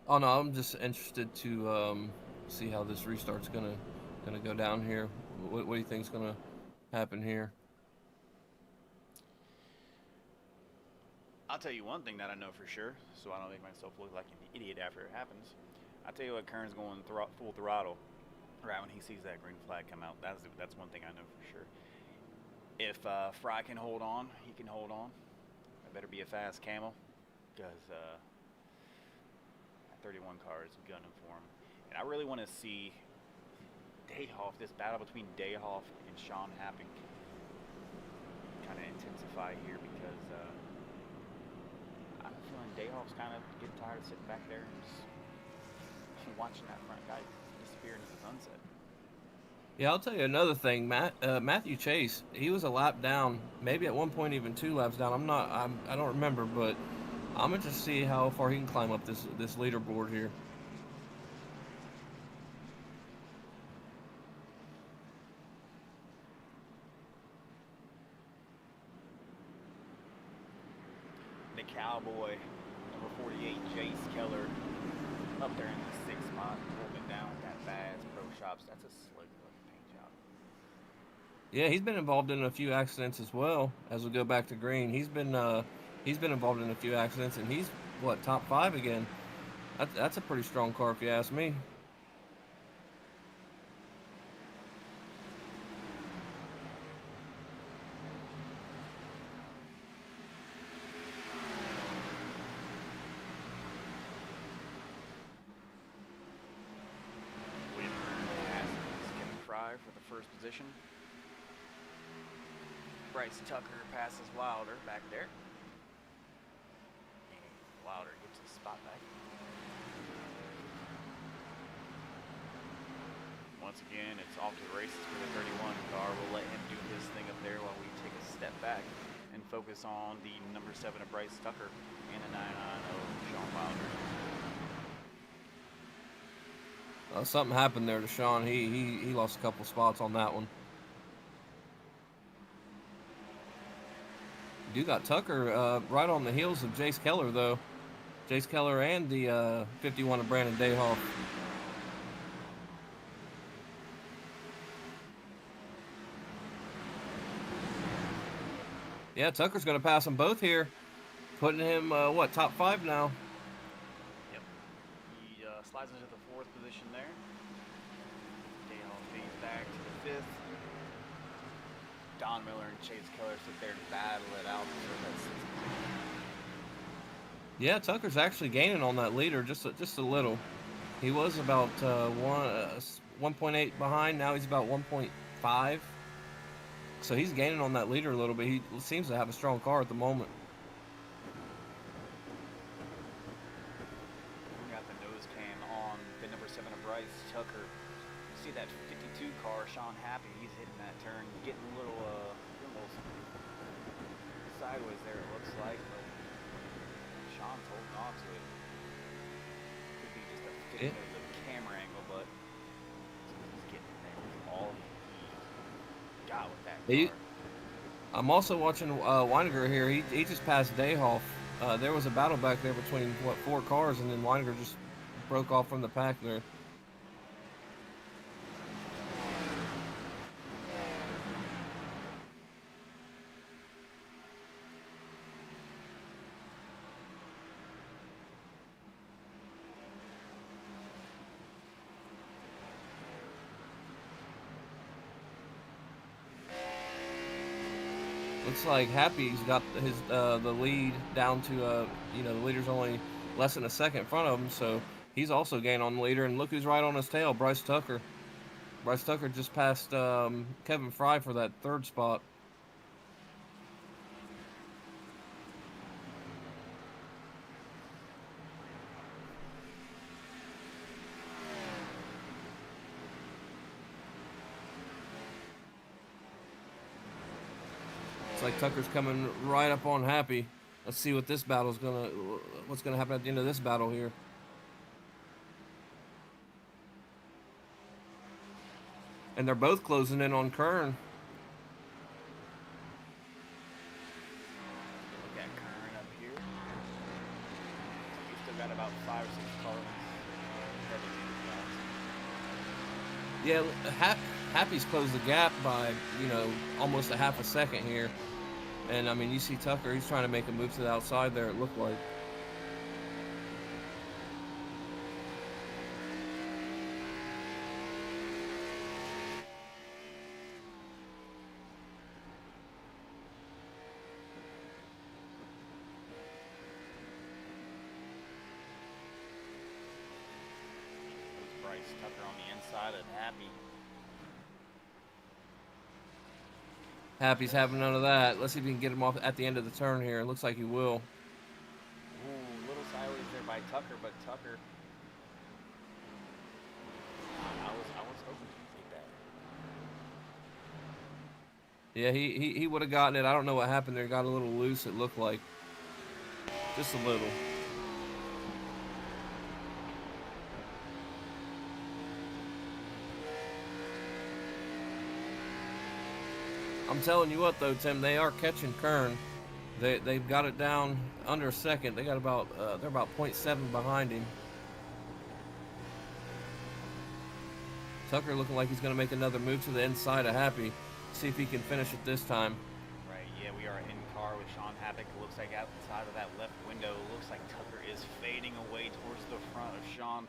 Oh no, I'm just interested to see how this restart's gonna go down here. What do you think's gonna happen here? I'll tell you one thing that I know for sure, so I don't make myself look like an idiot after it happens. I'll tell you what, Kern's going full throttle right when he sees that green flag come out. That's one thing I know for sure. If Fry can hold on, he can hold on. It better be a fast camel, because 31 car is gunning for him. And I really want to see Dayhoff, this battle between Dayhoff and Sean Happing kind of intensify here because I'm feeling Dayhoff's kind of getting tired of sitting back there and just watching that front guy disappear into the sunset. Yeah, I'll tell you another thing, Matthew Chase, he was a lap down, maybe at one point even 2 laps down. I don't remember, but I'm gonna just see how far he can climb up this leaderboard here. The Cowboy, number 48, Jace Keller, up there in the 6th spot, holding down with that Bass Pro Shops. That's a slick looking paint job. Yeah, he's been involved in a few accidents as well. As we go back to green, he's been involved in a few accidents, and he's what, top 5 again. That's a pretty strong car if you ask me. William passes Kevin Fry for the first position. Bryce Tucker passes Wilder back there. And Wilder gets his spot back. Once again, it's off to the races for the 31 car. We'll let him do his thing up there while we take a step back and focus on the number 7 of Bryce Tucker and the 99 of Sean Wilder. Something happened there to Sean. He lost a couple spots on that one. You got Tucker right on the heels of Jace Keller, though. Jace Keller and the 51 of Brandon Dayhoff. Yeah, Tucker's going to pass them both here, putting him, top 5 now. Yep. He slides into the 4th position there. Dayhoff fades back to the 5th. Don Miller and Chase Keller sit there and battle it out for that 6th position. Yeah, Tucker's actually gaining on that leader just a little. He was about 1.8 behind. Now he's about 1.5. So he's gaining on that leader a little bit. He seems to have a strong car at the moment. We got the nose cam on the number 7 of Bryce Tucker. You see that 52 car, Sean Happy. He's hitting that turn, getting a little sideways there, it looks like. But Sean's holding on to it. Could be just a fitting of the camera angle, but he's getting there with all he got with that car. I'm also watching Weiniger here. He just passed Dayhoff. There was a battle back there between 4 cars, and then Weiniger just broke off from the pack there. Looks like Happy's got his the lead down to the leader's only less than a second in front of him, so he's also gained on the leader. And look who's right on his tail, Bryce Tucker. Bryce Tucker just passed Kevin Fry for that 3rd spot. It's like Tucker's coming right up on Happy. Let's see what what's gonna happen at the end of this battle here. And they're both closing in on Kern. Look at Kern up here. We've still got about 5 or 6 cars. Yeah, Happy's closed the gap by, almost a half a second here. And, I mean, you see Tucker, he's trying to make a move to the outside there, it looked like. Tucker on the inside of Happy. Happy's having none of that. Let's see if we can get him off at the end of the turn here. It looks like he will. Ooh, little sideways there by Tucker, but Tucker. I was hoping to take that. Yeah, he would have gotten it. I don't know what happened there. Got a little loose, it looked like. Just a little. I'm telling you what, though, Tim, they are catching Kern. They've got it down under a second. They got about they're about 0.7 behind him. Tucker looking like he's going to make another move to the inside of Happy. See if he can finish it this time. Right, yeah, we are in car with Sean Havoc. It looks like outside of that left window, it looks like Tucker is fading away towards the front of Sean.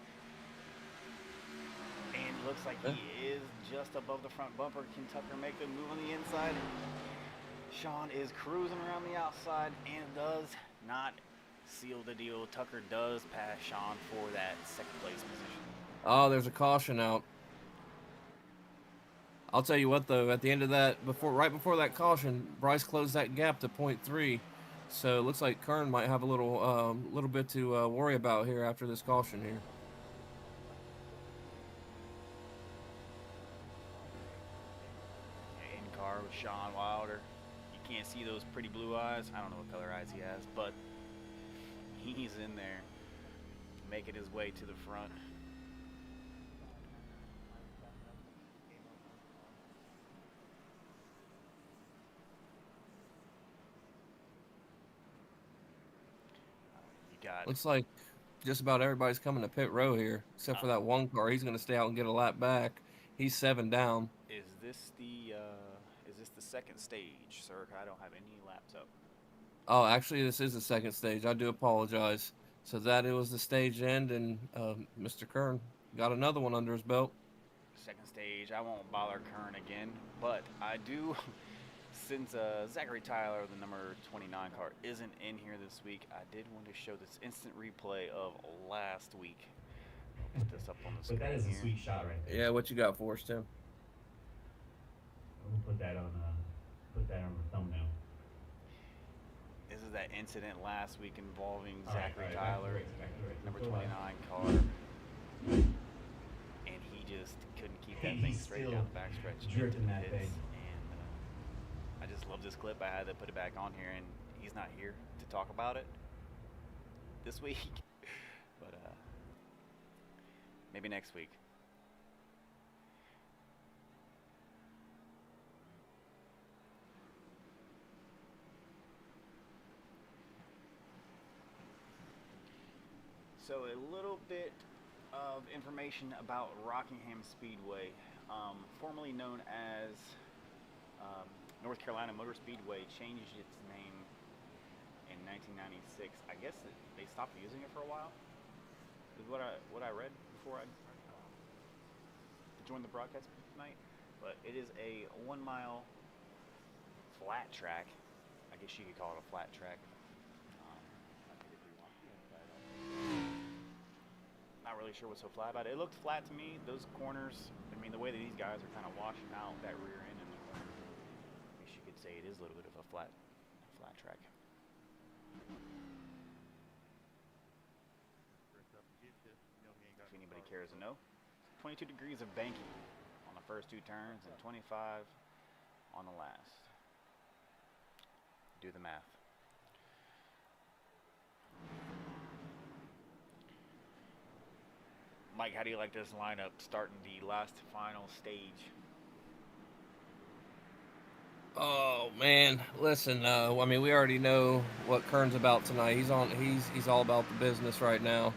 And it looks like he is just above the front bumper. Can Tucker make the move on the inside? Sean is cruising around the outside and does not seal the deal. Tucker does pass Sean for that second place position. Oh, there's a caution out. I'll tell you what, though, at the end of that, right before that caution, Bryce closed that gap to 0.3. So it looks like Kern might have a little bit to worry about here after this caution here. In car with Sean Wilder. You can't see those pretty blue eyes. I don't know what color eyes he has, but he's in there, making his way to the front. Looks like just about everybody's coming to pit row here, except for that one car. He's going to stay out and get a lap back. He's 7 down. Is this the second stage, sir? I don't have any laps up. Oh, actually, this is the second stage. I do apologize. So it was the stage end, and Mr. Kern got another one under his belt. Second stage. I won't bother Kern again, but I do. Since Zachary Tyler, the number 29 car, isn't in here this week, I did want to show this instant replay of last week. I'll put this up on the screen. But that is here. a sweet shot right there. Yeah, what you got for us, Tim? We'll put that on the thumbnail. This is that incident last week involving All right, Zachary back to Tyler, the race, back to the race. number Let's go 29 live. car, and he just couldn't keep that thing He's straight still down the backstretch. drifting that It's- thing. And I just love this clip. I had to put it back on here, and he's not here to talk about it this week, but maybe next week. So a little bit of information about Rockingham Speedway, formerly known as North Carolina Motor Speedway, changed its name in 1996. I guess they stopped using it for a while. Is what I read before I joined the broadcast tonight. But it is a 1 mile flat track. I guess you could call it a flat track. Not really sure what's so flat about it. It looked flat to me. Those corners, I mean, the way that these guys are kind of washing out that rear end in the corner, I guess you could say it is a little bit of a flat track. If anybody cares to know, 22 degrees of banking on the first 2 turns and 25 on the last. Do the math. Mike, how do you like this lineup starting the last final stage? Oh man, listen. I mean, we already know what Kern's about tonight. He's all about the business right now.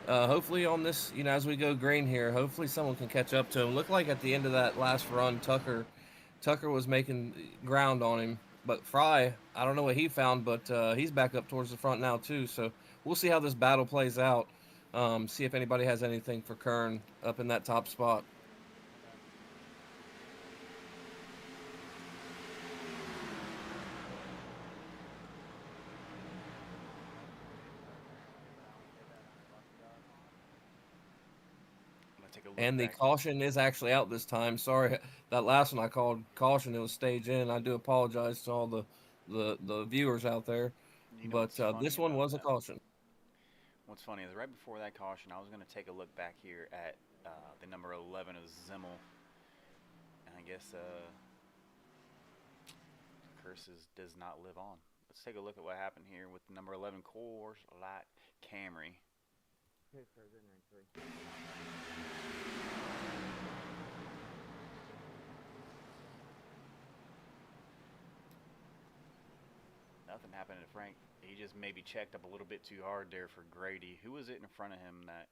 Hopefully, on this, as we go green here, hopefully someone can catch up to him. Looked like at the end of that last run, Tucker was making ground on him. But Fry, I don't know what he found, but he's back up towards the front now too. So we'll see how this battle plays out. See if anybody has anything for Kern up in that top spot. a look And the back. caution is actually out this time. Sorry, that last one I called caution. It was stage in. I do apologize to all the viewers out there, You know but what's funny this one about was a that? caution. What's funny is right before that caution, I was going to take a look back here at the number 11 of Zimmel. And I guess Curses does not live on. Let's take a look at what happened here with the number 11 Coors Light Camry. Pace cars in rank 3. Nothing happened to Frank. He just maybe checked up a little bit too hard there for Grady. Who was it in front of him that...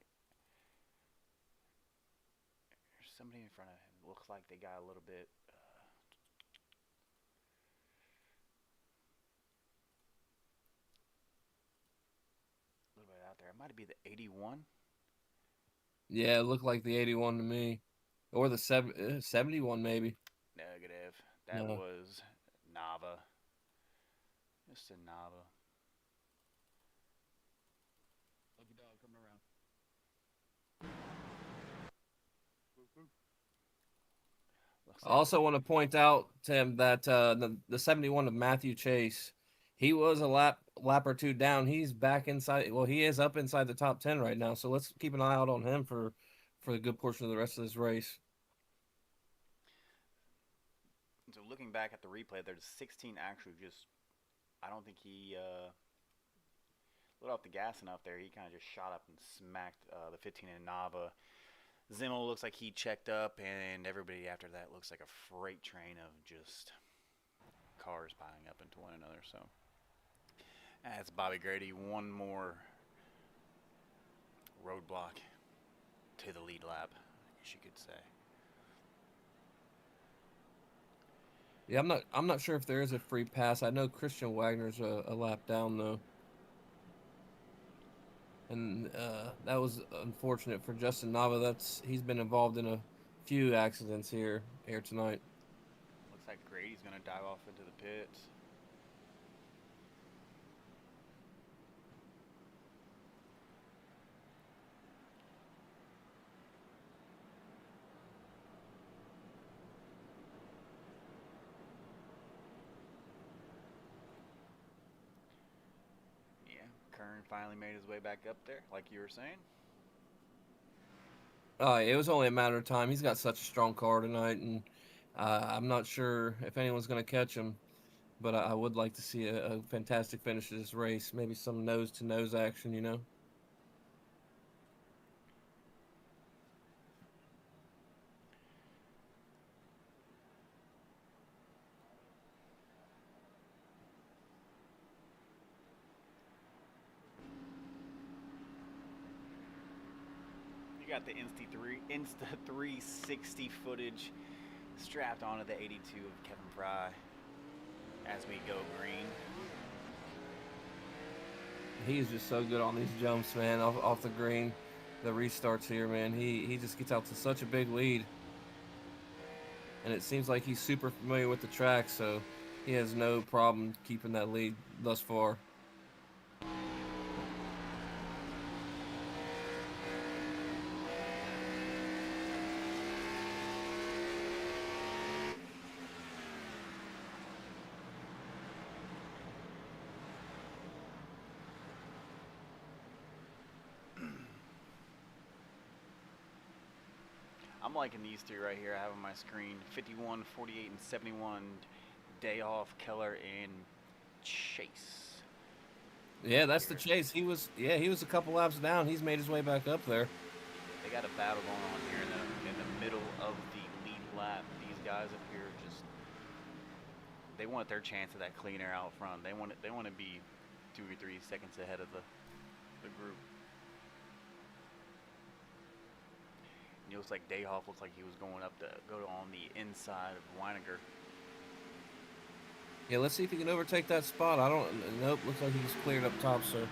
There's somebody in front of him. Looks like they got a little bit... a little bit out there. It might be the 81. Yeah, it looked like the 81 to me, or the 71 maybe. Negative. That No. was Nava. Just a Nava. Lucky dog coming around. Looks I like also want to point out, Tim, that the 71 of Matthew Chase, he was a lap or two down. He's back inside. Well, he is up inside the top 10 right now. So let's keep an eye out on him for a good portion of the rest of this race. so looking back at the replay, there's 16 actually just... I don't think he let off the gas enough there. He kind of just shot up and smacked the 15 in Nava. Zimmel looks like he checked up, and everybody after that looks like a freight train of just cars piling up into one another. So that's Bobby Grady. One more roadblock to the lead lap, I guess you could say. Yeah, I'm not sure if there is a free pass. I know Christian Wagner's a lap down though. And that was unfortunate for Justin Nava. He's been involved in a few accidents here tonight. Looks like Grady's going to dive off into the pits. Yeah, Kern finally made his way back up there, like you were saying. It was only a matter of time. He's got such a strong car tonight, and I'm not sure if anyone's going to catch him, but I would like to see a fantastic finish to this race. Maybe some nose-to-nose action, you know? You got the Insta 360 footage strapped onto the 82 of Kevin Fry as we go green. He's just so good on these jumps, man, off the green. The restarts here, man. He just gets out to such a big lead. And it seems like he's super familiar with the track, so he has no problem keeping that lead thus far. I'm liking these two right here I have on my screen. 51, 48, and 71. Dayoff, Keller, and Chase. Yeah, that's the Chase. He was a couple laps down. He's made his way back up there. They got a battle going on here in the middle of the lead lap. These guys up here just they want their chance of that clean air out front. They want to be 2 or 3 seconds ahead of the group. And it looks like Dayhoff looks like he was going on the inside of Weiniger. Yeah, let's see if he can overtake that spot. Nope, looks like he's cleared up top, so.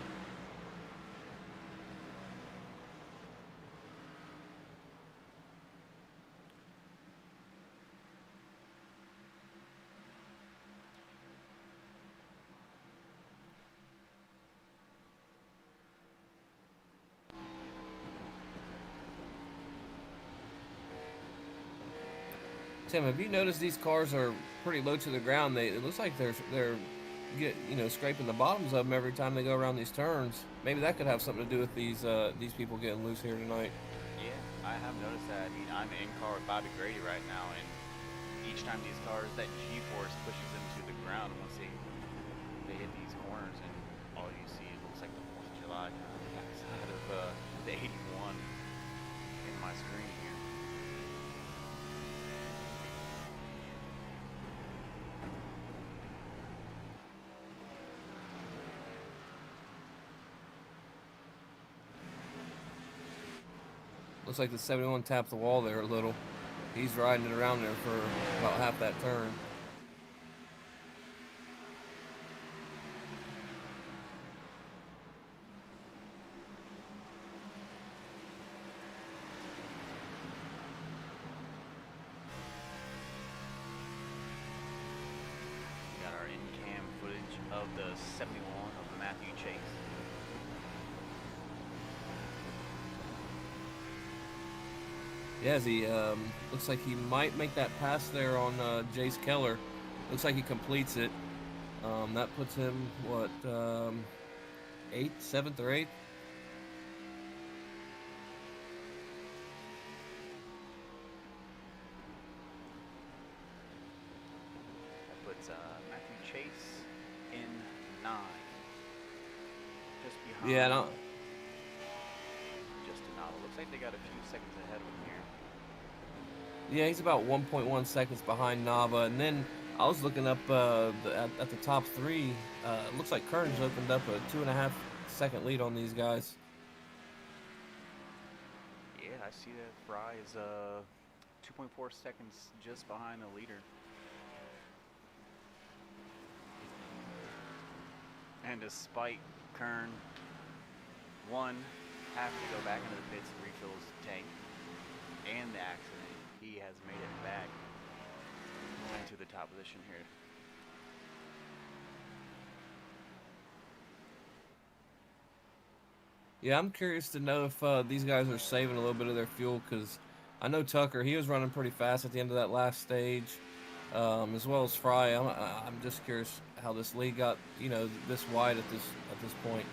Tim, have you noticed these cars are pretty low to the ground? It looks like they're scraping the bottoms of them every time they go around these turns. Maybe that could have something to do with these people getting loose here tonight. Yeah, I have noticed that. I mean, I'm in car with Bobby Grady right now, and each time these cars, that G-force pushes them to the ground once they hit these corners, and all you see, it looks like the 4th of July kind of backside of the 81 in my screen here. Looks like the 71 tapped the wall there a little. He's riding it around there for about half that turn. We got our in-cam footage of the 71 of Matthew Chase. Yeah, as he looks like he might make that pass there on Jace Keller. Looks like he completes it. That puts him, what, 8th, 7th, or 8th? That puts Matthew Chase in 9. Just behind. Yeah, no. Just Nava. Looks like they got a few seconds ahead of him here. Yeah, he's about 1.1 seconds behind Nava. And then I was looking up at the top 3. It looks like Kern's opened up a 2.5 second lead on these guys. Yeah, I see that Fry is 2.4 seconds just behind the leader. And despite Kern, having to go back into the pits and refill his tank, and the accident, he has made it back into the top position here. Yeah, I'm curious to know if these guys are saving a little bit of their fuel, because I know Tucker, he was running pretty fast at the end of that last stage, as well as Fry. I'm just curious how this lead got, this wide at this point.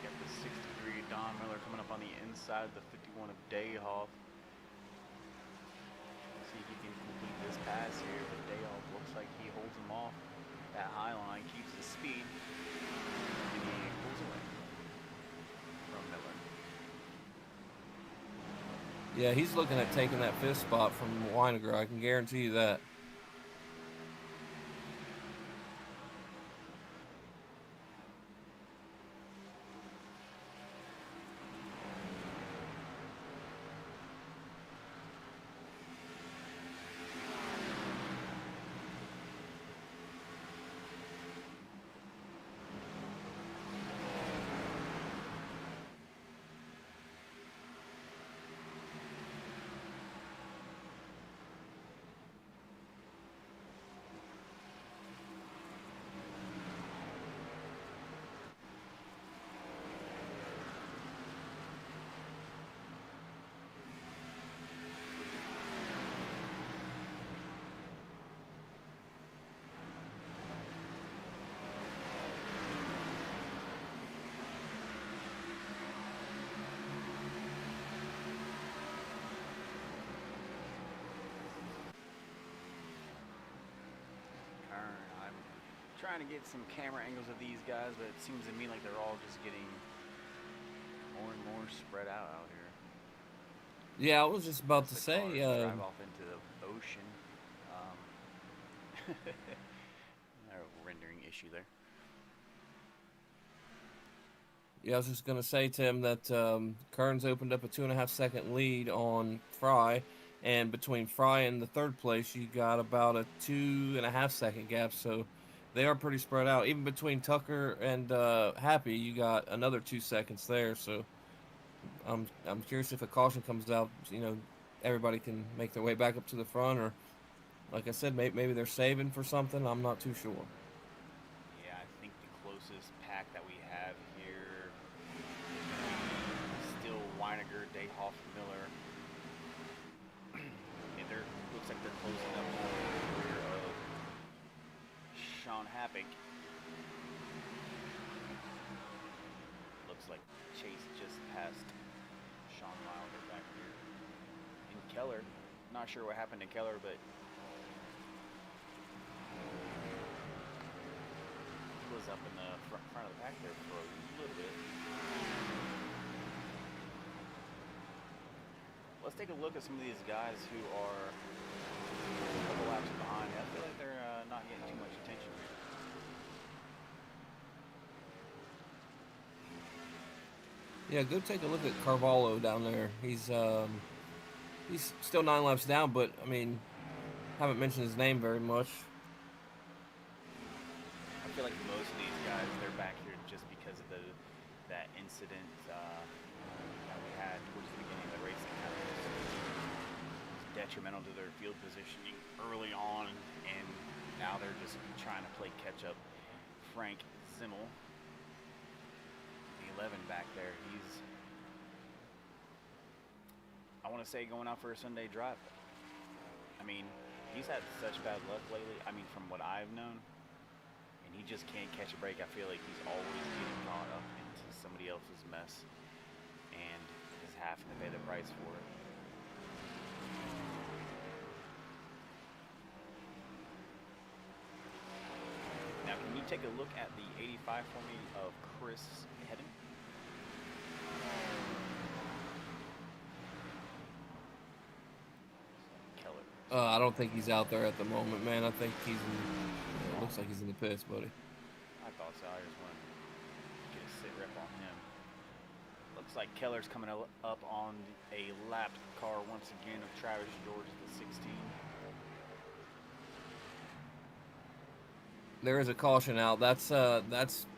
Got the 63 Don Miller coming up on the inside of the 51 of Dayhoff. See if he can complete this pass here, but Dayhoff looks like he holds him off. That high line keeps the speed, and he pulls away from Miller. Yeah, he's looking at taking that 5th spot from Weiniger. I can guarantee you that. Trying to get some camera angles of these guys, but it seems to me like they're all just getting more and more spread out here. Yeah, I was just about to say. Drive off into the ocean. A rendering issue there. Yeah, I was just gonna say, Tim, that Kern's opened up a 2.5 second lead on Fry, and between Fry and the 3rd place, you got about a 2.5 second gap. So they are pretty spread out. Even between Tucker and Happy, you got another 2 seconds there. So I'm curious if a caution comes out, everybody can make their way back up to the front, or like I said, maybe they're saving for something. I'm not too sure. Dayhoff, Miller. And looks like they're closing up on the rear of Sean Happick. Looks like Chase just passed Sean Wilder back here. And Keller, not sure what happened to Keller, but he was up in the front of the pack there for a little bit. Let's take a look at some of these guys who are a couple laps behind. I feel like they're not getting too much attention. Yeah, go take a look at Carvalho down there. He's still 9 laps down, but I mean, haven't mentioned his name very much. I feel like most of these guys, they're back here just because of that incident that we had towards the beginning of the race. That kind of was detrimental to their field positioning early on, and now they're just trying to play catch up. Frank Zimmel, the 11 back there, I want to say going out for a Sunday drive. I mean, he's had such bad luck lately. I mean, from what I've known, and he just can't catch a break. I feel like he's always getting caught up into somebody else's mess and is having to pay the price for it. Now, can you take a look at the 85 for me of Chris Hedden? Keller. I don't think he's out there at the moment, man. I think he's it looks like he's in the pits, buddy. I thought so. I just wanted to get a sit rep on him. Looks like Keller's coming up on a lapped car once again of Travis George at the 16. There is a caution out. That's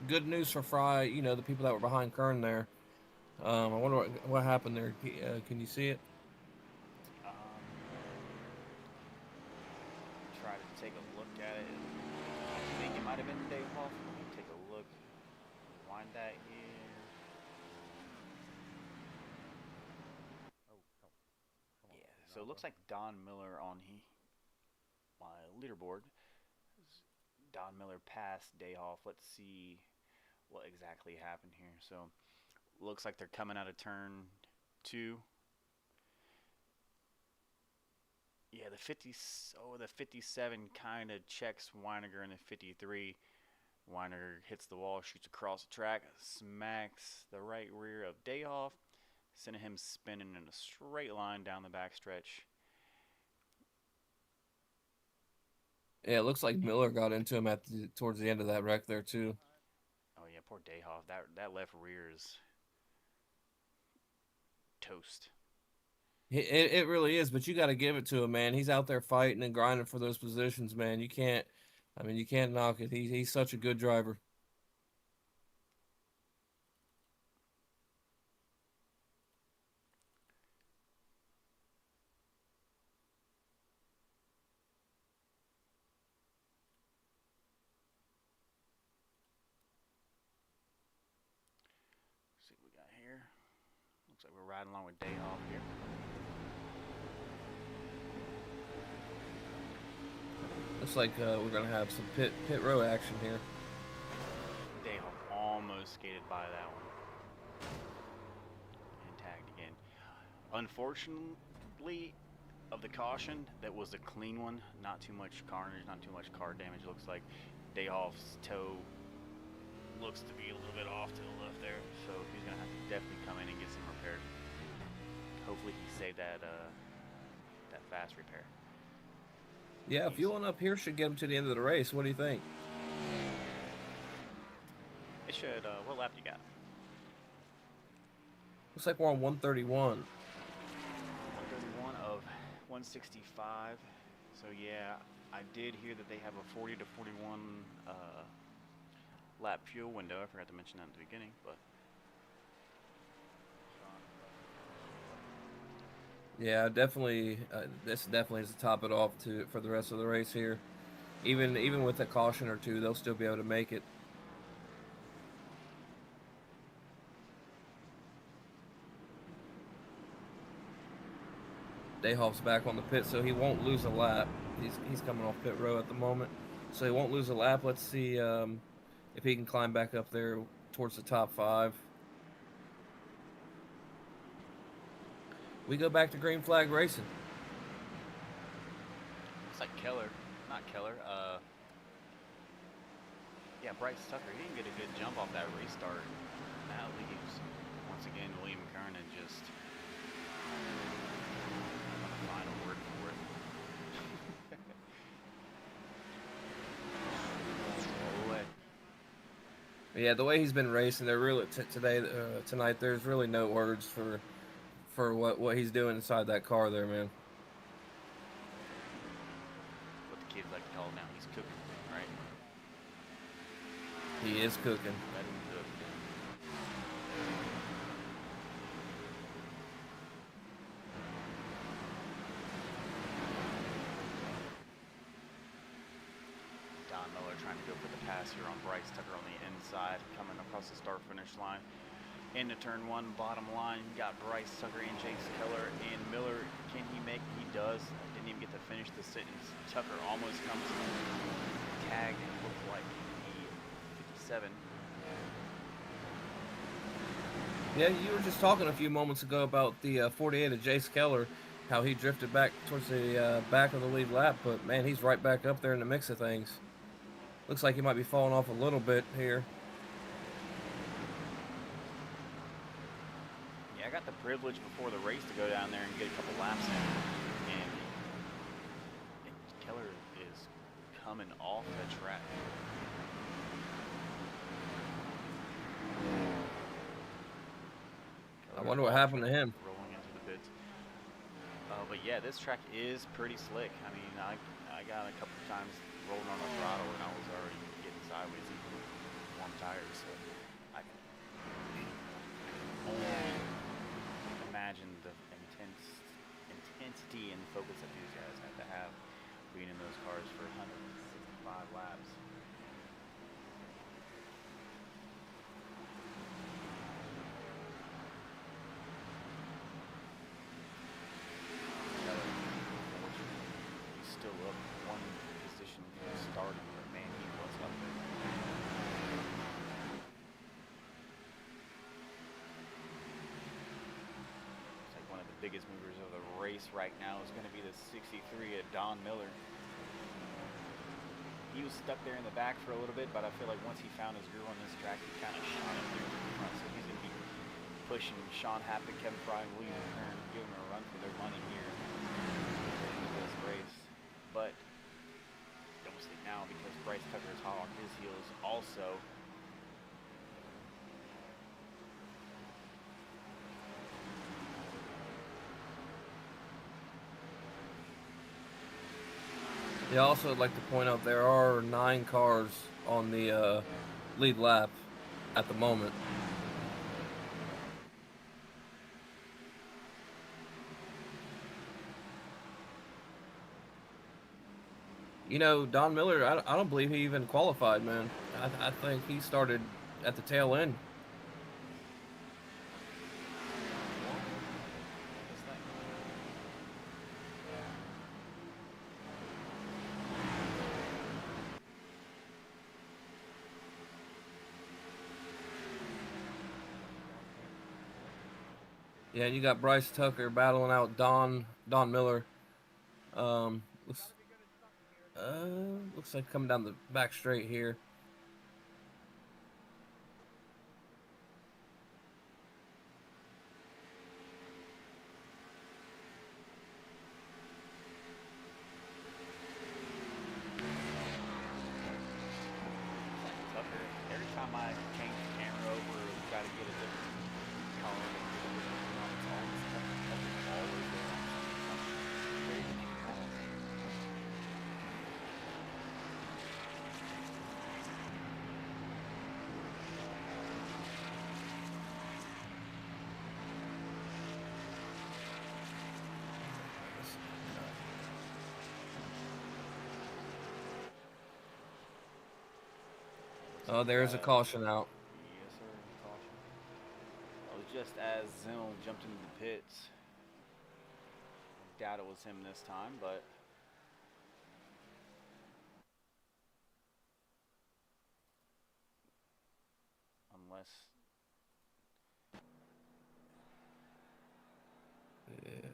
good news for Fry. You know, the people that were behind Kern there. I wonder what happened there. Can you see it? Try to take a look at it. I think it might have been Dave Hoff. Let me take a look. Wind that here. Yeah, so it looks like Don Miller on my leaderboard. Don Miller passed Dayhoff. Let's see what exactly happened here. So looks like they're coming out of turn 2. Yeah, the 57 kind of checks Weininger in the 53. Weininger hits the wall, shoots across the track, smacks the right rear of Dayhoff, sending him spinning in a straight line down the backstretch. Yeah, it looks like Miller got into him towards the end of that wreck there too. Oh yeah, poor Dayhoff. That left rear is toast. It really is, but you got to give it to him, man. He's out there fighting and grinding for those positions, man. You can't knock it. He's such a good driver. See what we got here. Looks like we're riding along with Dayhoff here. Looks like we're gonna have some pit row action here. Dayhoff almost skated by that one and tagged again. Unfortunately, of the caution, that was a clean one. Not too much carnage, not too much car damage. Looks like Dayhoff's toe looks to be a little bit off to the left there, so he's gonna have to definitely come in and get some repaired. Hopefully he saved that fast repair. Yeah, fueling up here should get him to the end of the race. What do you think? It should. What lap you got? Looks like we're on 131. 131 of 165. So yeah, I did hear that they have a 40 to 41 lap fuel window. I forgot to mention that at the beginning, but Yeah, definitely. This definitely is to top it off for the rest of the race here. Even with a caution or two, they'll still be able to make it. Dayhoff's back on the pit, so he won't lose a lap. He's coming off pit row at the moment, so he won't lose a lap. Let's see if he can climb back up there towards the top 5. We go back to green flag racing. Looks like Keller, not Keller. Yeah, Bryce Tucker. He didn't get a good jump off that restart. That leaves once again William Kernan just. Final word for it. Slow away. Yeah, the way he's been racing, they're really tonight. There's really no words for what he's doing inside that car there, man. What the kids like to call it now, he's cooking, right? He is cooking. Let him cook. Don Miller trying to go for the pass here on Bryce Tucker on the inside, coming across the start-finish line. Into turn 1, bottom line, got Bryce Tucker and Chase Keller and Miller. Can he make? He does. Didn't even get to finish the sentence. Tucker almost comes tagged and looked like the 57. Yeah, you were just talking a few moments ago about the 48 of Jace Keller, how he drifted back towards the back of the lead lap, but man, he's right back up there in the mix of things. Looks like he might be falling off a little bit here. Yeah, I got the privilege before the race to go down there and get a couple laps in, and Keller is coming off the track. I wonder what happened to him. Rolling into the pits. But yeah, this track is pretty slick. I mean, I got a couple of times rolling on the throttle and I was already getting sideways even with warm tires. So I can only imagine the intensity and focus that these guys have to have being in those cars for 165 laps. He's still up one position from starting, but man, he was up there. Looks like one of the biggest movers of the race right now is going to be the 63 at Don Miller. He was stuck there in the back for a little bit, but I feel like once he found his groove on this track, he kind of shot him through the front. So he's going to be pushing Sean Happen, Kevin Fry, and William Kern, giving them a run for their money here in this race. But don't sleep now because Bryce Tucker is hot on his heels also. Yeah, also I'd like to point out there are 9 cars on the lead lap at the moment. You know, Don Miller, I don't believe he even qualified, man. I think he started at the tail end. Yeah, you got Bryce Tucker battling out Don Miller. Looks like coming down the back straight here. Tucker, every time I change the camera over, we try to get a different color. It's always Tucker's always there. Very unique color. Oh, there's a caution out. Yes, sir. Caution. That was just as Zimmel jumped into the pits. doubt it was him this time, but unless Yeah.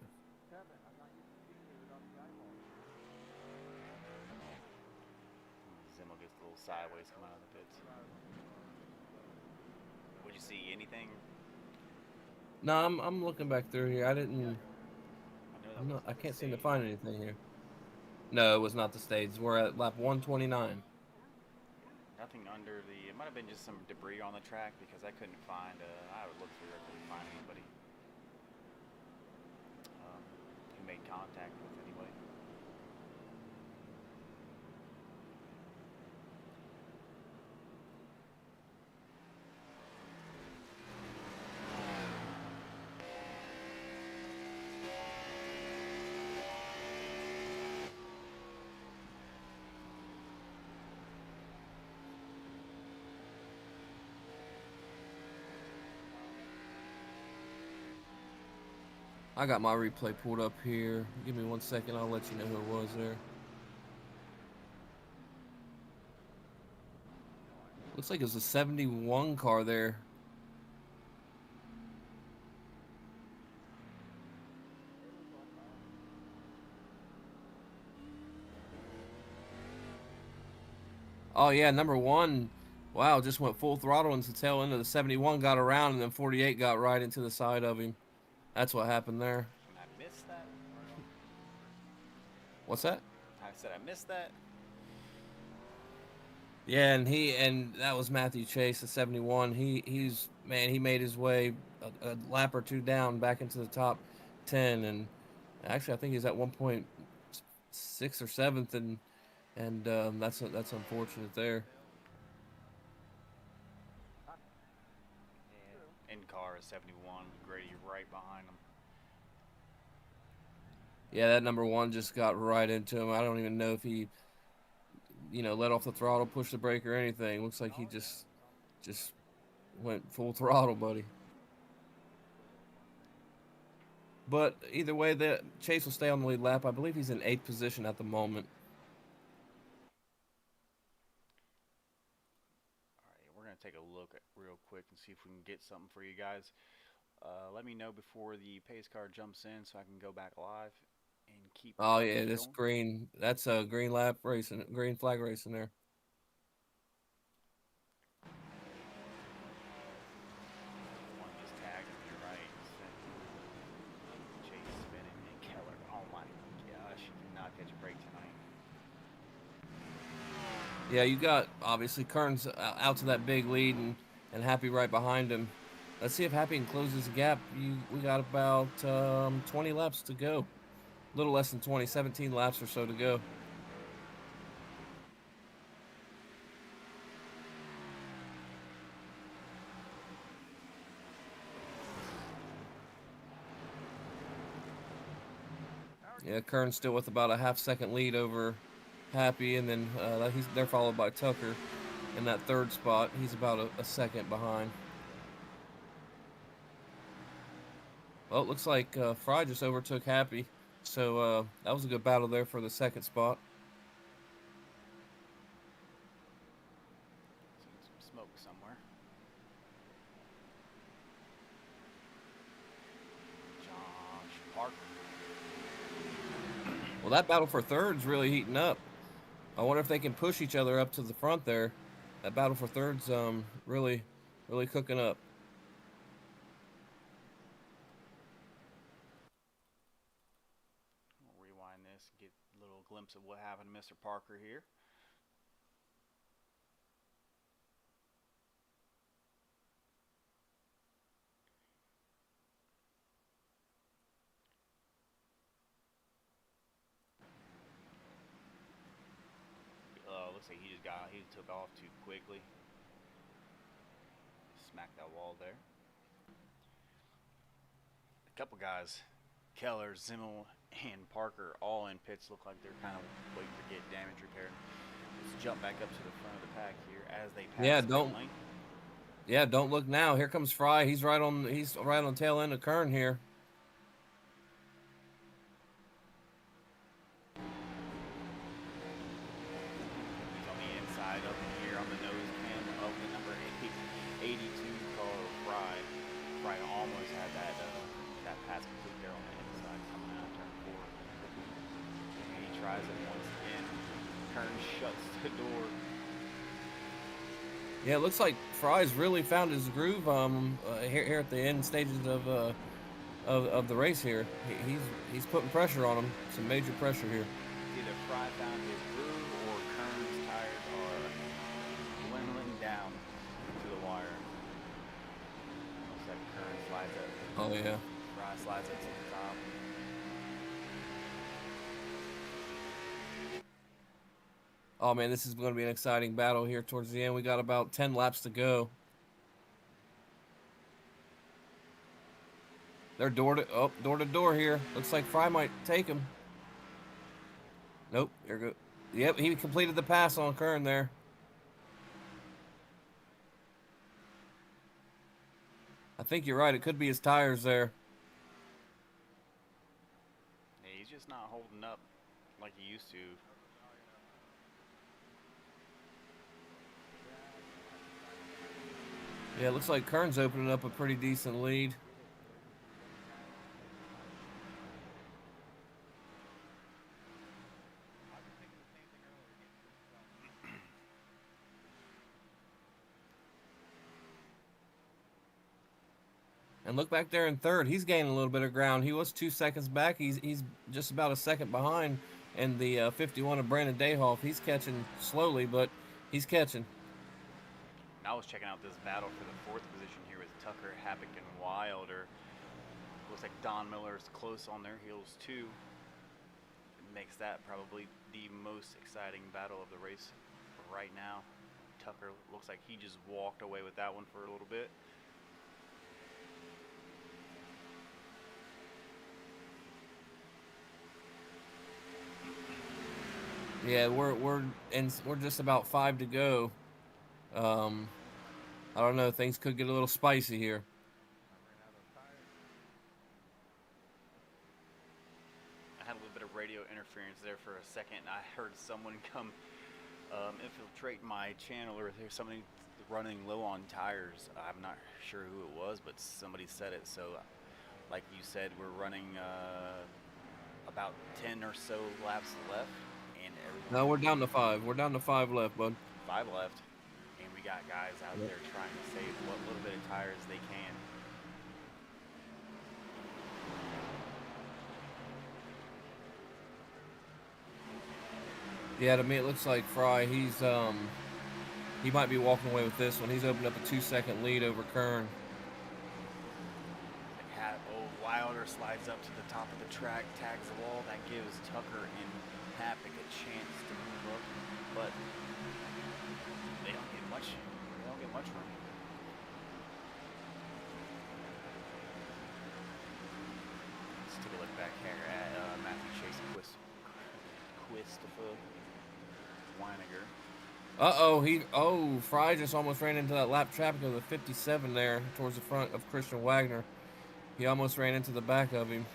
Kevin, I'm not used to seeing you without the eyeball. Zimmel gets a little sideways coming out of the pits. Would you see anything? No, I'm looking back through here. I didn't. I know that wasn't I the can't seem to stage. find anything here. No, it was not the stage. We're at lap 129. Nothing under the. It might have been just some debris on the track because I couldn't find. I would look through. I couldn't find anybody who made contact with anyway. I got my replay pulled up here. Give me 1 second. I'll let you know who it was there. Looks like it was a 71 car there. Oh yeah, number 1. Wow, just went full throttle into the tail end of the 71, got around, and then 48 got right into the side of him. That's what happened there. And I missed that. What's that? I said I missed that. Yeah, and that was Matthew Chase, the 71. He made his way a lap or two down back into the top 10, and actually I think he's at 1.6 or 7th, and that's unfortunate there. In car is 71. Grady right behind him. Yeah, that number 1 just got right into him. I don't even know if he, let off the throttle, pushed the brake, or anything. Looks like he just went full throttle, buddy. But either way, the Chase will stay on the lead lap. I believe he's in 8th position at the moment. All right, we're gonna take a look at real quick and see if we can get something for you guys. Let me know before the pace car jumps in so I can go back live and keep. Oh yeah, this green. That's a green lap racing, green flag racing there. One just tagged him. You're right. Chase spinning and Keller. Oh my gosh, you cannot catch a break tonight. Yeah, you got obviously Kern's out to that big lead and Happy right behind him. Let's see if Happy can close this gap. We got about 20 laps to go. A little less than 20, 17 laps or so to go. Yeah, Kern's still with about a half-second lead over Happy, and then they're followed by Tucker in that 3rd spot. He's about a second behind. Well, it looks like Fry just overtook Happy, so that was a good battle there for the 2nd spot. Seeing some smoke somewhere. Josh Parker. Well, that battle for 3rd's really heating up. I wonder if they can push each other up to the front there. That battle for 3rd's really cooking up. We'll rewind this and get a little glimpse of what happened to Mr. Parker here. Looks like he took off too quickly. Smacked that wall there. A couple guys, Keller, Zimmel, and Parker, all in pits. Look like they're kind of waiting to get damage repaired. Let's jump back up to the front of the pack here as they pass the pit lane. Yeah, don't look now. Here comes Fry. He's right on tail end of Kern here. tries it once again. Kern shuts the door. Yeah, it looks like Fry's really found his groove here at the end stages of the race here. He's putting pressure on him, some major pressure here. Either Fry found his groove or Kern's tires are dwindling down to the wire. Looks like Kern slides up. Oh yeah. Fry slides up to the top. Oh man, this is going to be an exciting battle here towards the end. We got about 10 laps to go. They're door to door here. Looks like Fry might take him. Nope, you're good. Yep, he completed the pass on Kern there. I think you're right. It could be his tires there. Yeah, he's just not holding up like he used to. Yeah, it looks like Kern's opening up a pretty decent lead. And look back there in third. He's gaining a little bit of ground. He was 2 seconds back. He's just about a second behind. And the 51 of Brandon Dayhoff. He's catching slowly, but he's catching. I was checking out this battle for the fourth position here with Tucker, Happick, and Wilder. Looks like Don Miller's close on their heels too. It makes that probably the most exciting battle of the race right now. Tucker looks like he just walked away with that one for a little bit. Yeah, we're just about 5 to go. I don't know. Things could get a little spicy here. I had a little bit of radio interference there for a second. I heard someone come infiltrate my channel, or there's somebody running low on tires. I'm not sure who it was, but somebody said it. So, like you said, we're running about 10 or so laps left, and No, we're down to 5. We're down to 5 left, bud. 5 left, and we got guys out there trying to save what little bit of tires they can. Yeah, to me it looks like Fry. He might be walking away with this one. He's opened up a 2-second lead over Kern. Wilder slides up to the top of the track, tags the wall. That gives Tucker and Happick a chance to move up, but they don't get much. They don't get much room. Let's take a look back here at Matthew Chase and Christopher Weiniger. Fry just almost ran into that lap traffic of the 57 there towards the front of Christian Wagner. He almost ran into the back of him.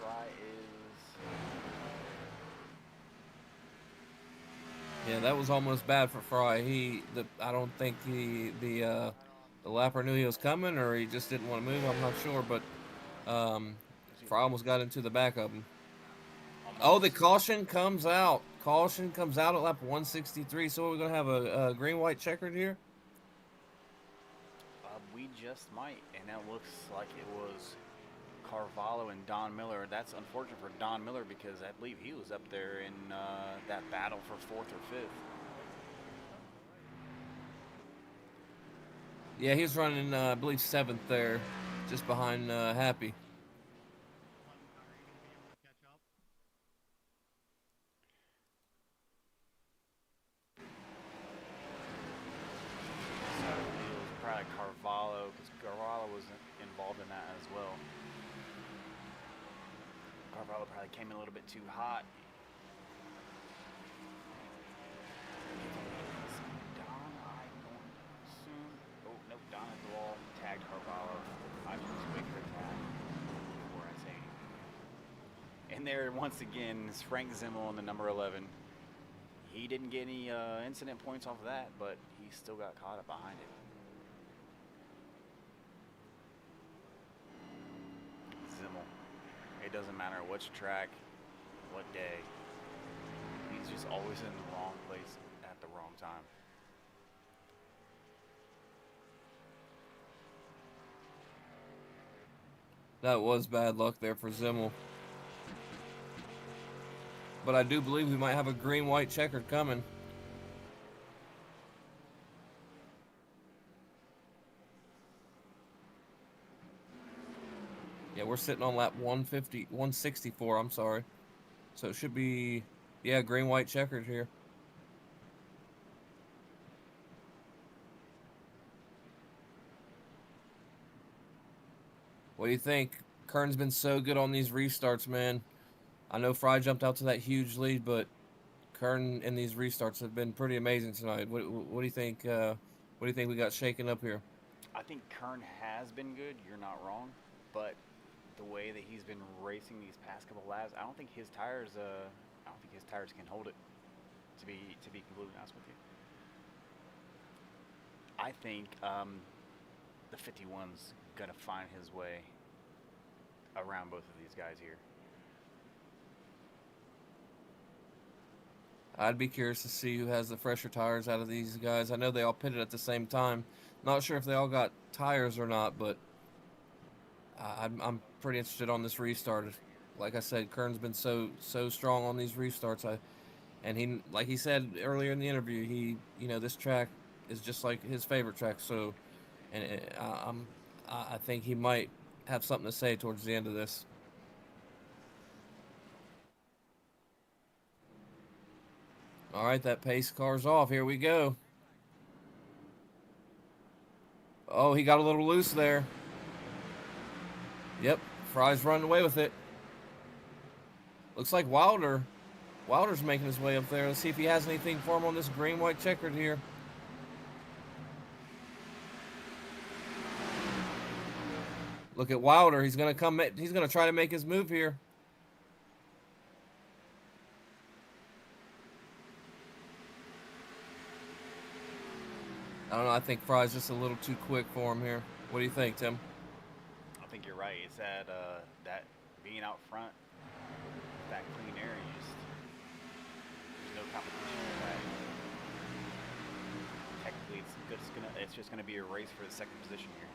Fry is... Yeah, that was almost bad for Fry. I don't think the lapper knew he was coming, or he just didn't want to move. I'm not sure, but Fry almost got into the back of him. Oh, the caution comes out. Caution comes out at lap 163. So we're gonna have a green-white checkered here. We just might, and that looks like it was Carvalho and Don Miller. That's unfortunate for Don Miller because I believe he was up there in that battle for 4th or 5th. Yeah, he's running, I believe, 7th there, just behind Happy. So it was probably Carvalho, because Carvalho was involved in that as well. Carvalho probably came in a little bit too hot. Don, I'm going soon. Oh, nope, Don at the wall. Tagged Carvalho. I should just wait for a tag before I say anything. And there, once again, is Frank Zimmel on the number 11. He didn't get any incident points off of that, but he still got caught up behind it. Zimmel. It doesn't matter which track, what day. He's just always in the wrong place at the wrong time. That was bad luck there for Zimmel. But I do believe we might have a green-white checkered coming. Yeah, we're sitting on lap 164, I'm sorry. So it should be, yeah, green-white checkered here. What do you think? Kern's been so good on these restarts, man. I know Fry jumped out to that huge lead, but Kern in these restarts have been pretty amazing tonight. What do you think? What do you think we got shaken up here? I think Kern has been good. You're not wrong, but the way that he's been racing these past couple laps, I don't think his tires. I don't think his tires can hold it. To be completely honest with you, I think the 51's gonna find his way around both of these guys here. I'd be curious to see who has the fresher tires out of these guys. I know they all pitted at the same time. Not sure if they all got tires or not, but I'm pretty interested on this restart. Like I said, Kern's been so strong on these restarts. And he, like he said earlier in the interview, this track is just like his favorite track. So, and I think he might have something to say towards the end of this. All right, that pace car's off. Here we go. Oh, he got a little loose there. Yep, Fry's running away with it. Looks like Wilder's making his way up there. Let's see if he has anything for him on this green-white checkered here. Look at Wilder. He's gonna try to make his move here. I don't know. I think Fry's just a little too quick for him here. What do you think, Tim? I think you're right. It's that being out front, that clean air, there's no competition for that. Technically, it's just gonna be a race for the second position here.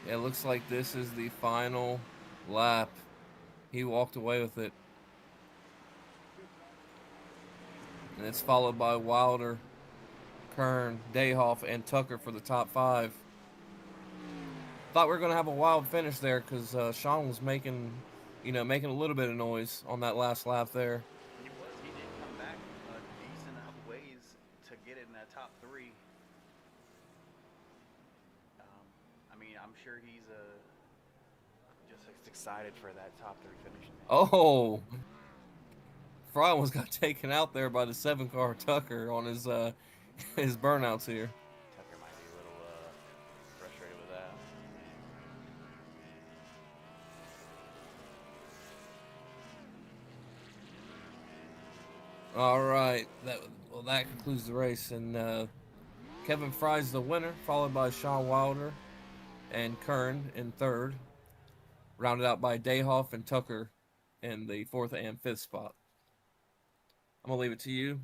Yeah, it looks like this is the final lap. He walked away with it. And it's followed by Wilder, Kern, Dayhoff, and Tucker for the top 5. Thought we were going to have a wild finish there because Sean was making a little bit of noise on that last lap there. He did come back a decent ways to get in that top 3. I mean, I'm sure he's just excited for that top 3 finish. Oh, Fry almost got taken out there by the 7-car Tucker on his burnouts here. Tucker might be a little frustrated with that. All right, that concludes the race, and Kevin Fry's the winner, followed by Sean Wilder and Kern in 3rd, rounded out by Dayhoff and Tucker in the 4th and 5th spot. I'm going to leave it to you.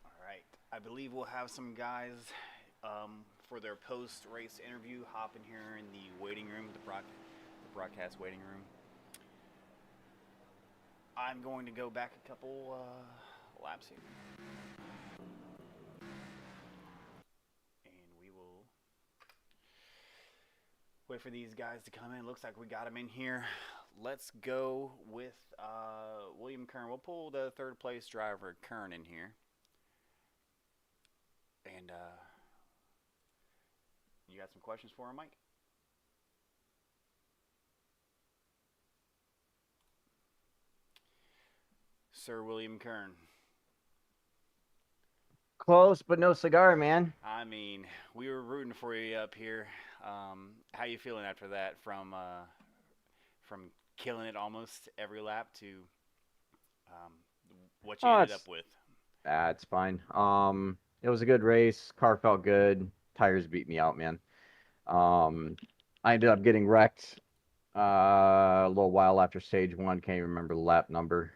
All right. I believe we'll have some guys for their post-race interview hop in here in the waiting room, the broadcast waiting room. I'm going to go back a couple laps here. And we will wait for these guys to come in. Looks like we got them in here. Let's go with William Kern. We'll pull the 3rd place driver, Kern, in here. And you got some questions for him, Mike? Sir William Kern. Close, but no cigar, man. I mean, we were rooting for you up here. How you feeling after that from killing it almost every lap to um, what you Oh, ended up with. it's fine. It was a good race. Car felt good. Tires beat me out, man. I ended up getting wrecked a little while after stage one. Can't even remember the lap number.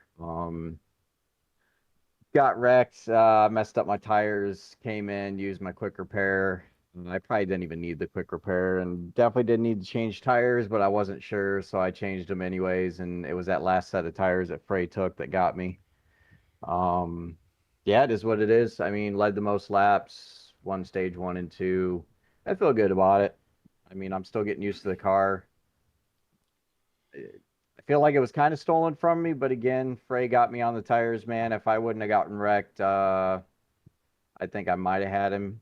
Got wrecked, messed up my tires, came in, used my quick repair. I probably didn't even need the quick repair and definitely didn't need to change tires, but I wasn't sure, so I changed them anyways. And it was that last set of tires that Frey took that got me. Um, yeah, it is what it is. I mean, led the most laps, won stage one and two. I feel good about it. I mean, I'm still getting used to the car. I feel like it was kind of stolen from me, but again, Frey got me on the tires, man. If I wouldn't have gotten wrecked, I think I might have had him.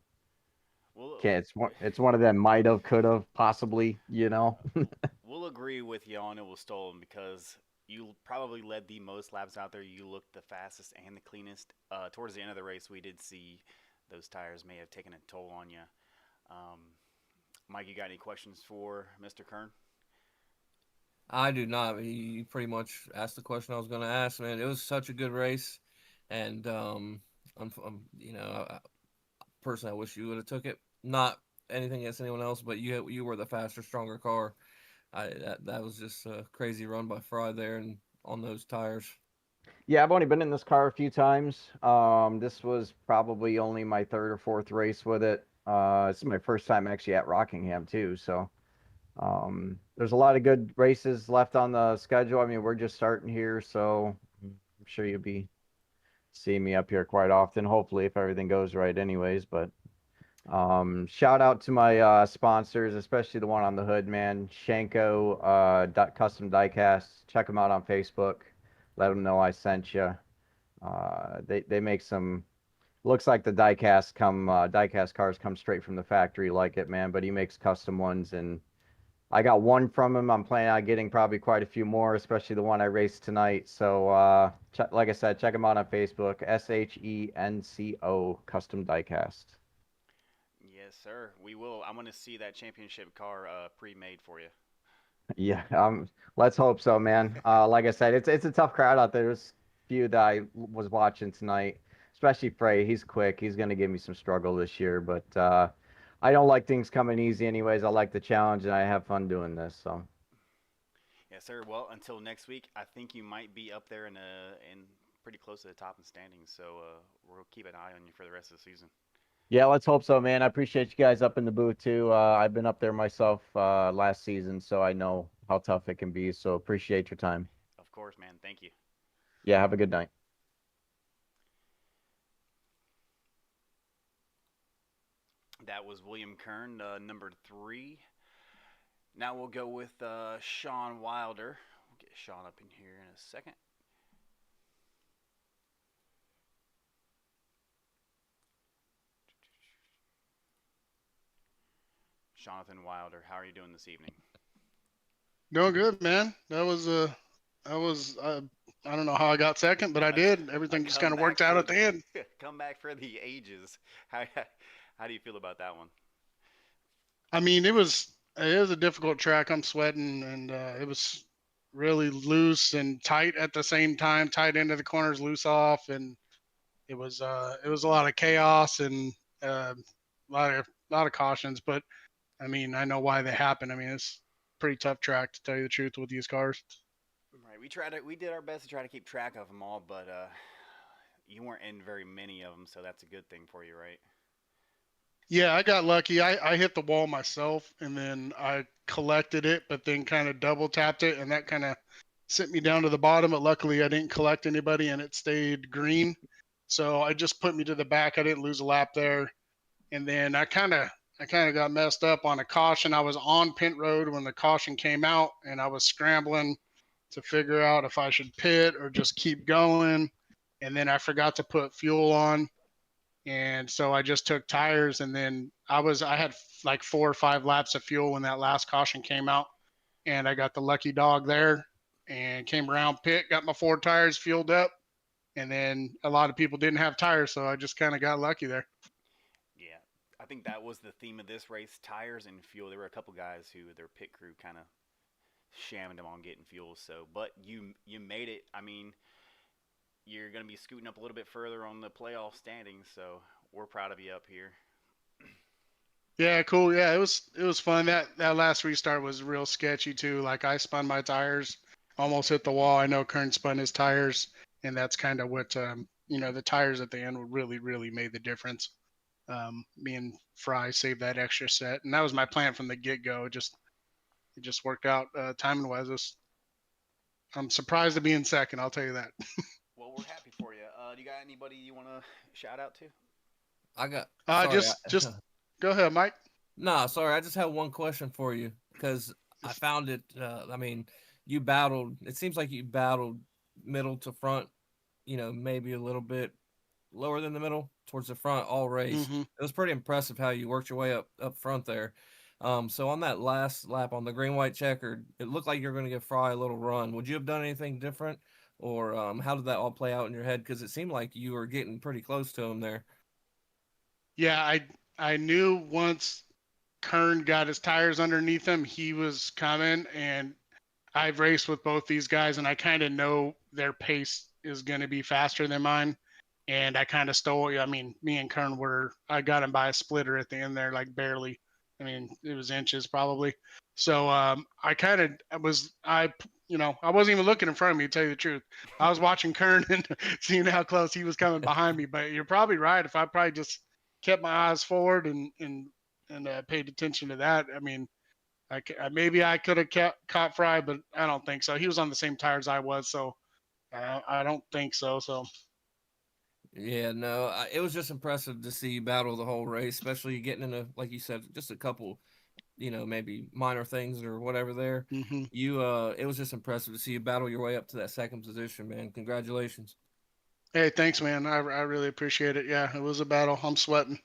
We'll, Okay, it's one of them might have, could have, possibly, you know. we'll agree with you on it was stolen because you probably led the most laps out there. You looked the fastest and the cleanest. Towards the end of the race, we did see those tires may have taken a toll on you. Mike, you got any questions for Mr. Kern? I do not. You pretty much asked the question I was going to ask, man. It was such a good race, and you know, personally, I wish you would have took it. Not anything against anyone else, but you were the faster, stronger car. That was just a crazy run by Fry there and on those tires. Yeah, I've only been in this car a few times. This was probably only my third or fourth race with it. This is my first time actually at Rockingham too, so there's a lot of good races left on the schedule. I mean, we're just starting here, so I'm sure you'll be seeing me up here quite often, hopefully, if everything goes right anyways. But shout out to my sponsors, especially the one on the hood, man. Shanko Custom Diecast. Check them out on Facebook. Let them know I sent you. They make some. Looks like the diecast cars come straight from the factory, like it, man. But he makes custom ones, and I got one from him. I'm planning on getting probably quite a few more, especially the one I raced tonight. So, like I said, check him out on Facebook. SHENCO Custom Diecast. Yes, sir. We will. I'm going to see that championship car pre-made for you. Yeah, let's hope so, man. Like I said, it's a tough crowd out there. There's a few that I was watching tonight, especially Frey. He's quick. He's gonna give me some struggle this year, but I don't like things coming easy anyways. I like the challenge and I have fun doing this. So Yes, sir. Well, until next week, I think you might be up there in pretty close to the top in standings. So we'll keep an eye on you for the rest of the season. yeah, let's hope so, man. I appreciate you guys up in the booth too. I've been up there myself last season, so I know how tough it can be. So appreciate your time. Of course, man. Thank you. Yeah, have a good night. That was William Kern, number 3. Now we'll go with Sean Wilder. We'll get Sean up in here in a second. Jonathan Wilder, how are you doing this evening? Doing good, man. I don't know how I got second, but I did. Everything just kind of worked out at the end. Come back for the ages. How do you feel about that one? I mean, it was a difficult track. I'm sweating, and it was really loose and tight at the same time. Tight into the corners, loose off, and it was a lot of chaos and a lot of cautions. But I mean, I know why they happen. I mean, it's a pretty tough track to tell you the truth with these cars. Right, we did our best to try to keep track of them all, but you weren't in very many of them, so that's a good thing for you, right? Yeah, I got lucky. I hit the wall myself, and then I collected it, but then kind of double tapped it, and that kind of sent me down to the bottom. But luckily, I didn't collect anybody, and it stayed green. So I just put me to the back. I didn't lose a lap there, and then I kind of got messed up on a caution. I was on pit road when the caution came out, and I was scrambling to figure out if I should pit or just keep going. And then I forgot to put fuel on. And so I just took tires, and then I had like 4 or 5 laps of fuel when that last caution came out, and I got the lucky dog there and came around pit, got my 4 tires fueled up, and then a lot of people didn't have tires, so I just kind of got lucky there. Yeah, I think that was the theme of this race: tires and fuel. There were a couple guys who their pit crew kind of shamming them on getting fuel. So, but you made it. I mean, you're going to be scooting up a little bit further on the playoff standings. So we're proud of you up here. Yeah, cool. Yeah, it was fun. That last restart was real sketchy too. Like I spun my tires, almost hit the wall. I know Kern spun his tires, and that's kind of what the tires at the end really made the difference. Me and Fry saved that extra set, and that was my plan from the get go. It just worked out timing wise. I'm surprised to be in second. I'll tell you that. Well, we're happy for you. Do you got anybody you want to shout out to? I got Uh, sorry. just go ahead, Mike. Nah, sorry. I just have one question for you because I found it. I mean, you battled. It seems like you battled middle to front. Maybe a little bit lower than the middle towards the front all race. Hmm. It was pretty impressive how you worked your way up front there. So on that last lap on the green white checkered, it looked like you're going to give Fry a little run. Would you have done anything different, or how did that all play out in your head? Because it seemed like you were getting pretty close to him there. Yeah, I knew once Kern got his tires underneath him, he was coming, and I've raced with both these guys, and I kind of know their pace is going to be faster than mine. And I kind of stole. I mean, me and Kern I got him by a splitter at the end there, like barely. I mean, it was inches probably. So I kind of I wasn't even looking in front of me, to tell you the truth. I was watching Kern and seeing how close he was coming behind me. But you're probably right. If I probably just kept my eyes forward and paid attention to that, I mean, maybe I could have caught Fry, but I don't think so. He was on the same tires I was, so I don't think so. So Yeah, no, it was just impressive to see you battle the whole race, especially getting into, like you said, just a couple, maybe minor things or whatever there. hmm It was just impressive to see you battle your way up to that second position, man. Congratulations. Hey, thanks, man. I really appreciate it. Yeah, it was a battle. I'm sweating.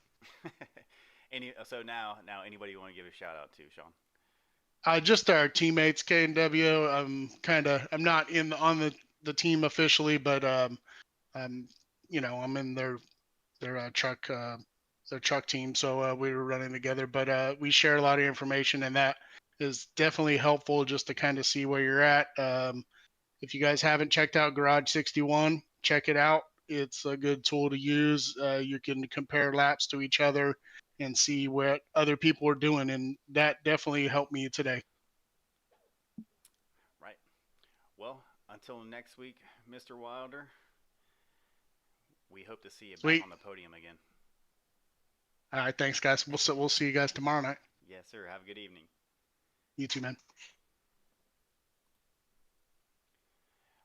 So now anybody you want to give a shout out to, Sean? Just our teammates, K and W. I'm not on the team officially, but I'm I'm in their truck team, so we were running together. But we share a lot of information, and that is definitely helpful just to kind of see where you're at. If you guys haven't checked out Garage 61, check it out. It's a good tool to use. You can compare laps to each other and see what other people are doing, and that definitely helped me today. Right. Well, until next week, Mr. Wilder, we hope to see you Sweet. back on the podium again. All right, thanks, guys. We'll see you guys tomorrow night. Yes, sir. Have a good evening. You too, man.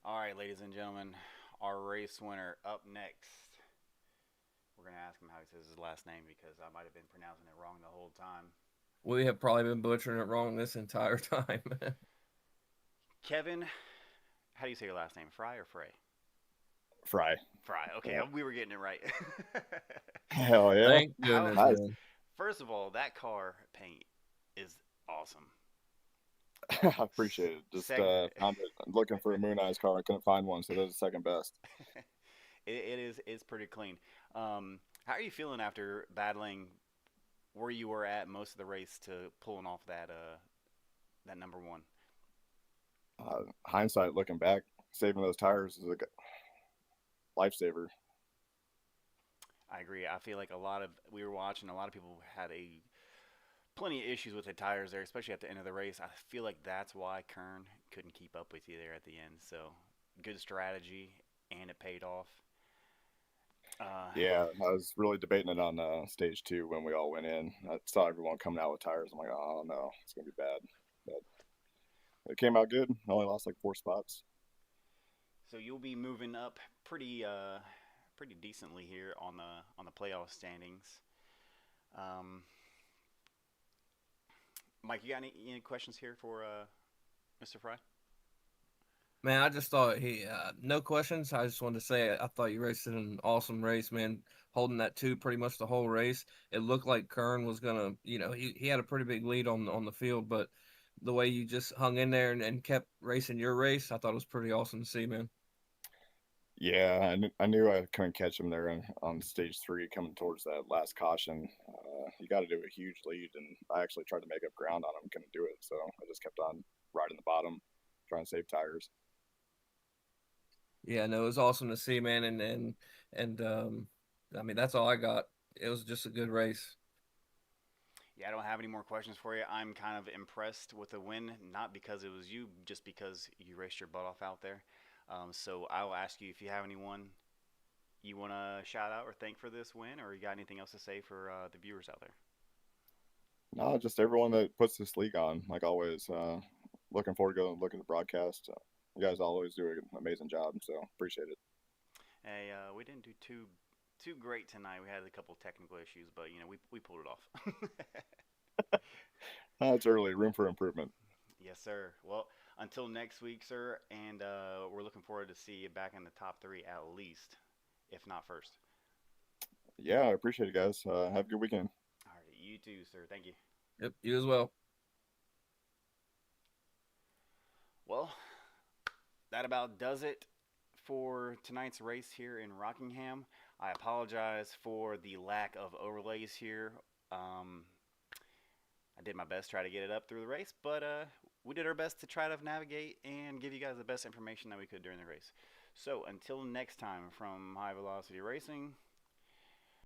All right, ladies and gentlemen, our race winner up next. We're going to ask him how he says his last name because I might have been pronouncing it wrong the whole time. We have probably been butchering it wrong this entire time. Kevin, how do you say your last name? Fry or Frey? Fry. Fry. Okay, Yeah. we were getting it right. Hell yeah. Thank goodness. How- man. First of all, that car paint is awesome. I appreciate it. Just I'm looking for a Moon Eyes car. I couldn't find one, so that was the second best. It's pretty clean. How are you feeling after battling where you were at most of the race to pulling off that number one? Hindsight, looking back, saving those tires is a lifesaver. I agree. I feel like we were watching, a lot of people had plenty of issues with the tires there, especially at the end of the race. I feel like that's why Kern couldn't keep up with you there at the end. So good strategy, and it paid off. Yeah, I was really debating it on stage 2 when we all went in. I saw everyone coming out with tires. I'm like, oh no, it's gonna be bad. But it came out good. I only lost like 4 spots. So you'll be moving up pretty decently here on the playoff standings. Mike, you got any questions here for Mr. Fry? Man, I just thought no questions. I just wanted to say I thought you raced in an awesome race, man. Holding that 2 pretty much the whole race. It looked like Kern was gonna, he had a pretty big lead on the field, but the way you just hung in there and kept racing your race, I thought it was pretty awesome to see, man. Yeah, I knew I couldn't catch him there on stage 3 coming towards that last caution. You got to do a huge lead, and I actually tried to make up ground on him, couldn't do it, so I just kept on riding the bottom, trying to save tires. Yeah, no, it was awesome to see, man, and I mean that's all I got. It was just a good race. Yeah, I don't have any more questions for you. I'm kind of impressed with the win, not because it was you, just because you raced your butt off out there. So I will ask you if you have anyone you want to shout out or thank for this win, or you got anything else to say for the viewers out there? No, just everyone that puts this league on, like always. Looking forward to going look at the broadcast. You guys always do an amazing job, so appreciate it. Hey, we didn't do too great tonight. We had a couple technical issues, but we pulled it off. It's early, room for improvement. Yes, sir. Well, until next week, sir, and we're looking forward to see you back in the top 3 at least, if not first. Yeah, I appreciate it, guys. Have a good weekend. All right, you too, sir. Thank you. Yep, you as well. Well, that about does it for tonight's race here in Rockingham. I apologize for the lack of overlays here. I did my best to try to get it up through the race, but we did our best to try to navigate and give you guys the best information that we could during the race. So until next time, from High Velocity Racing,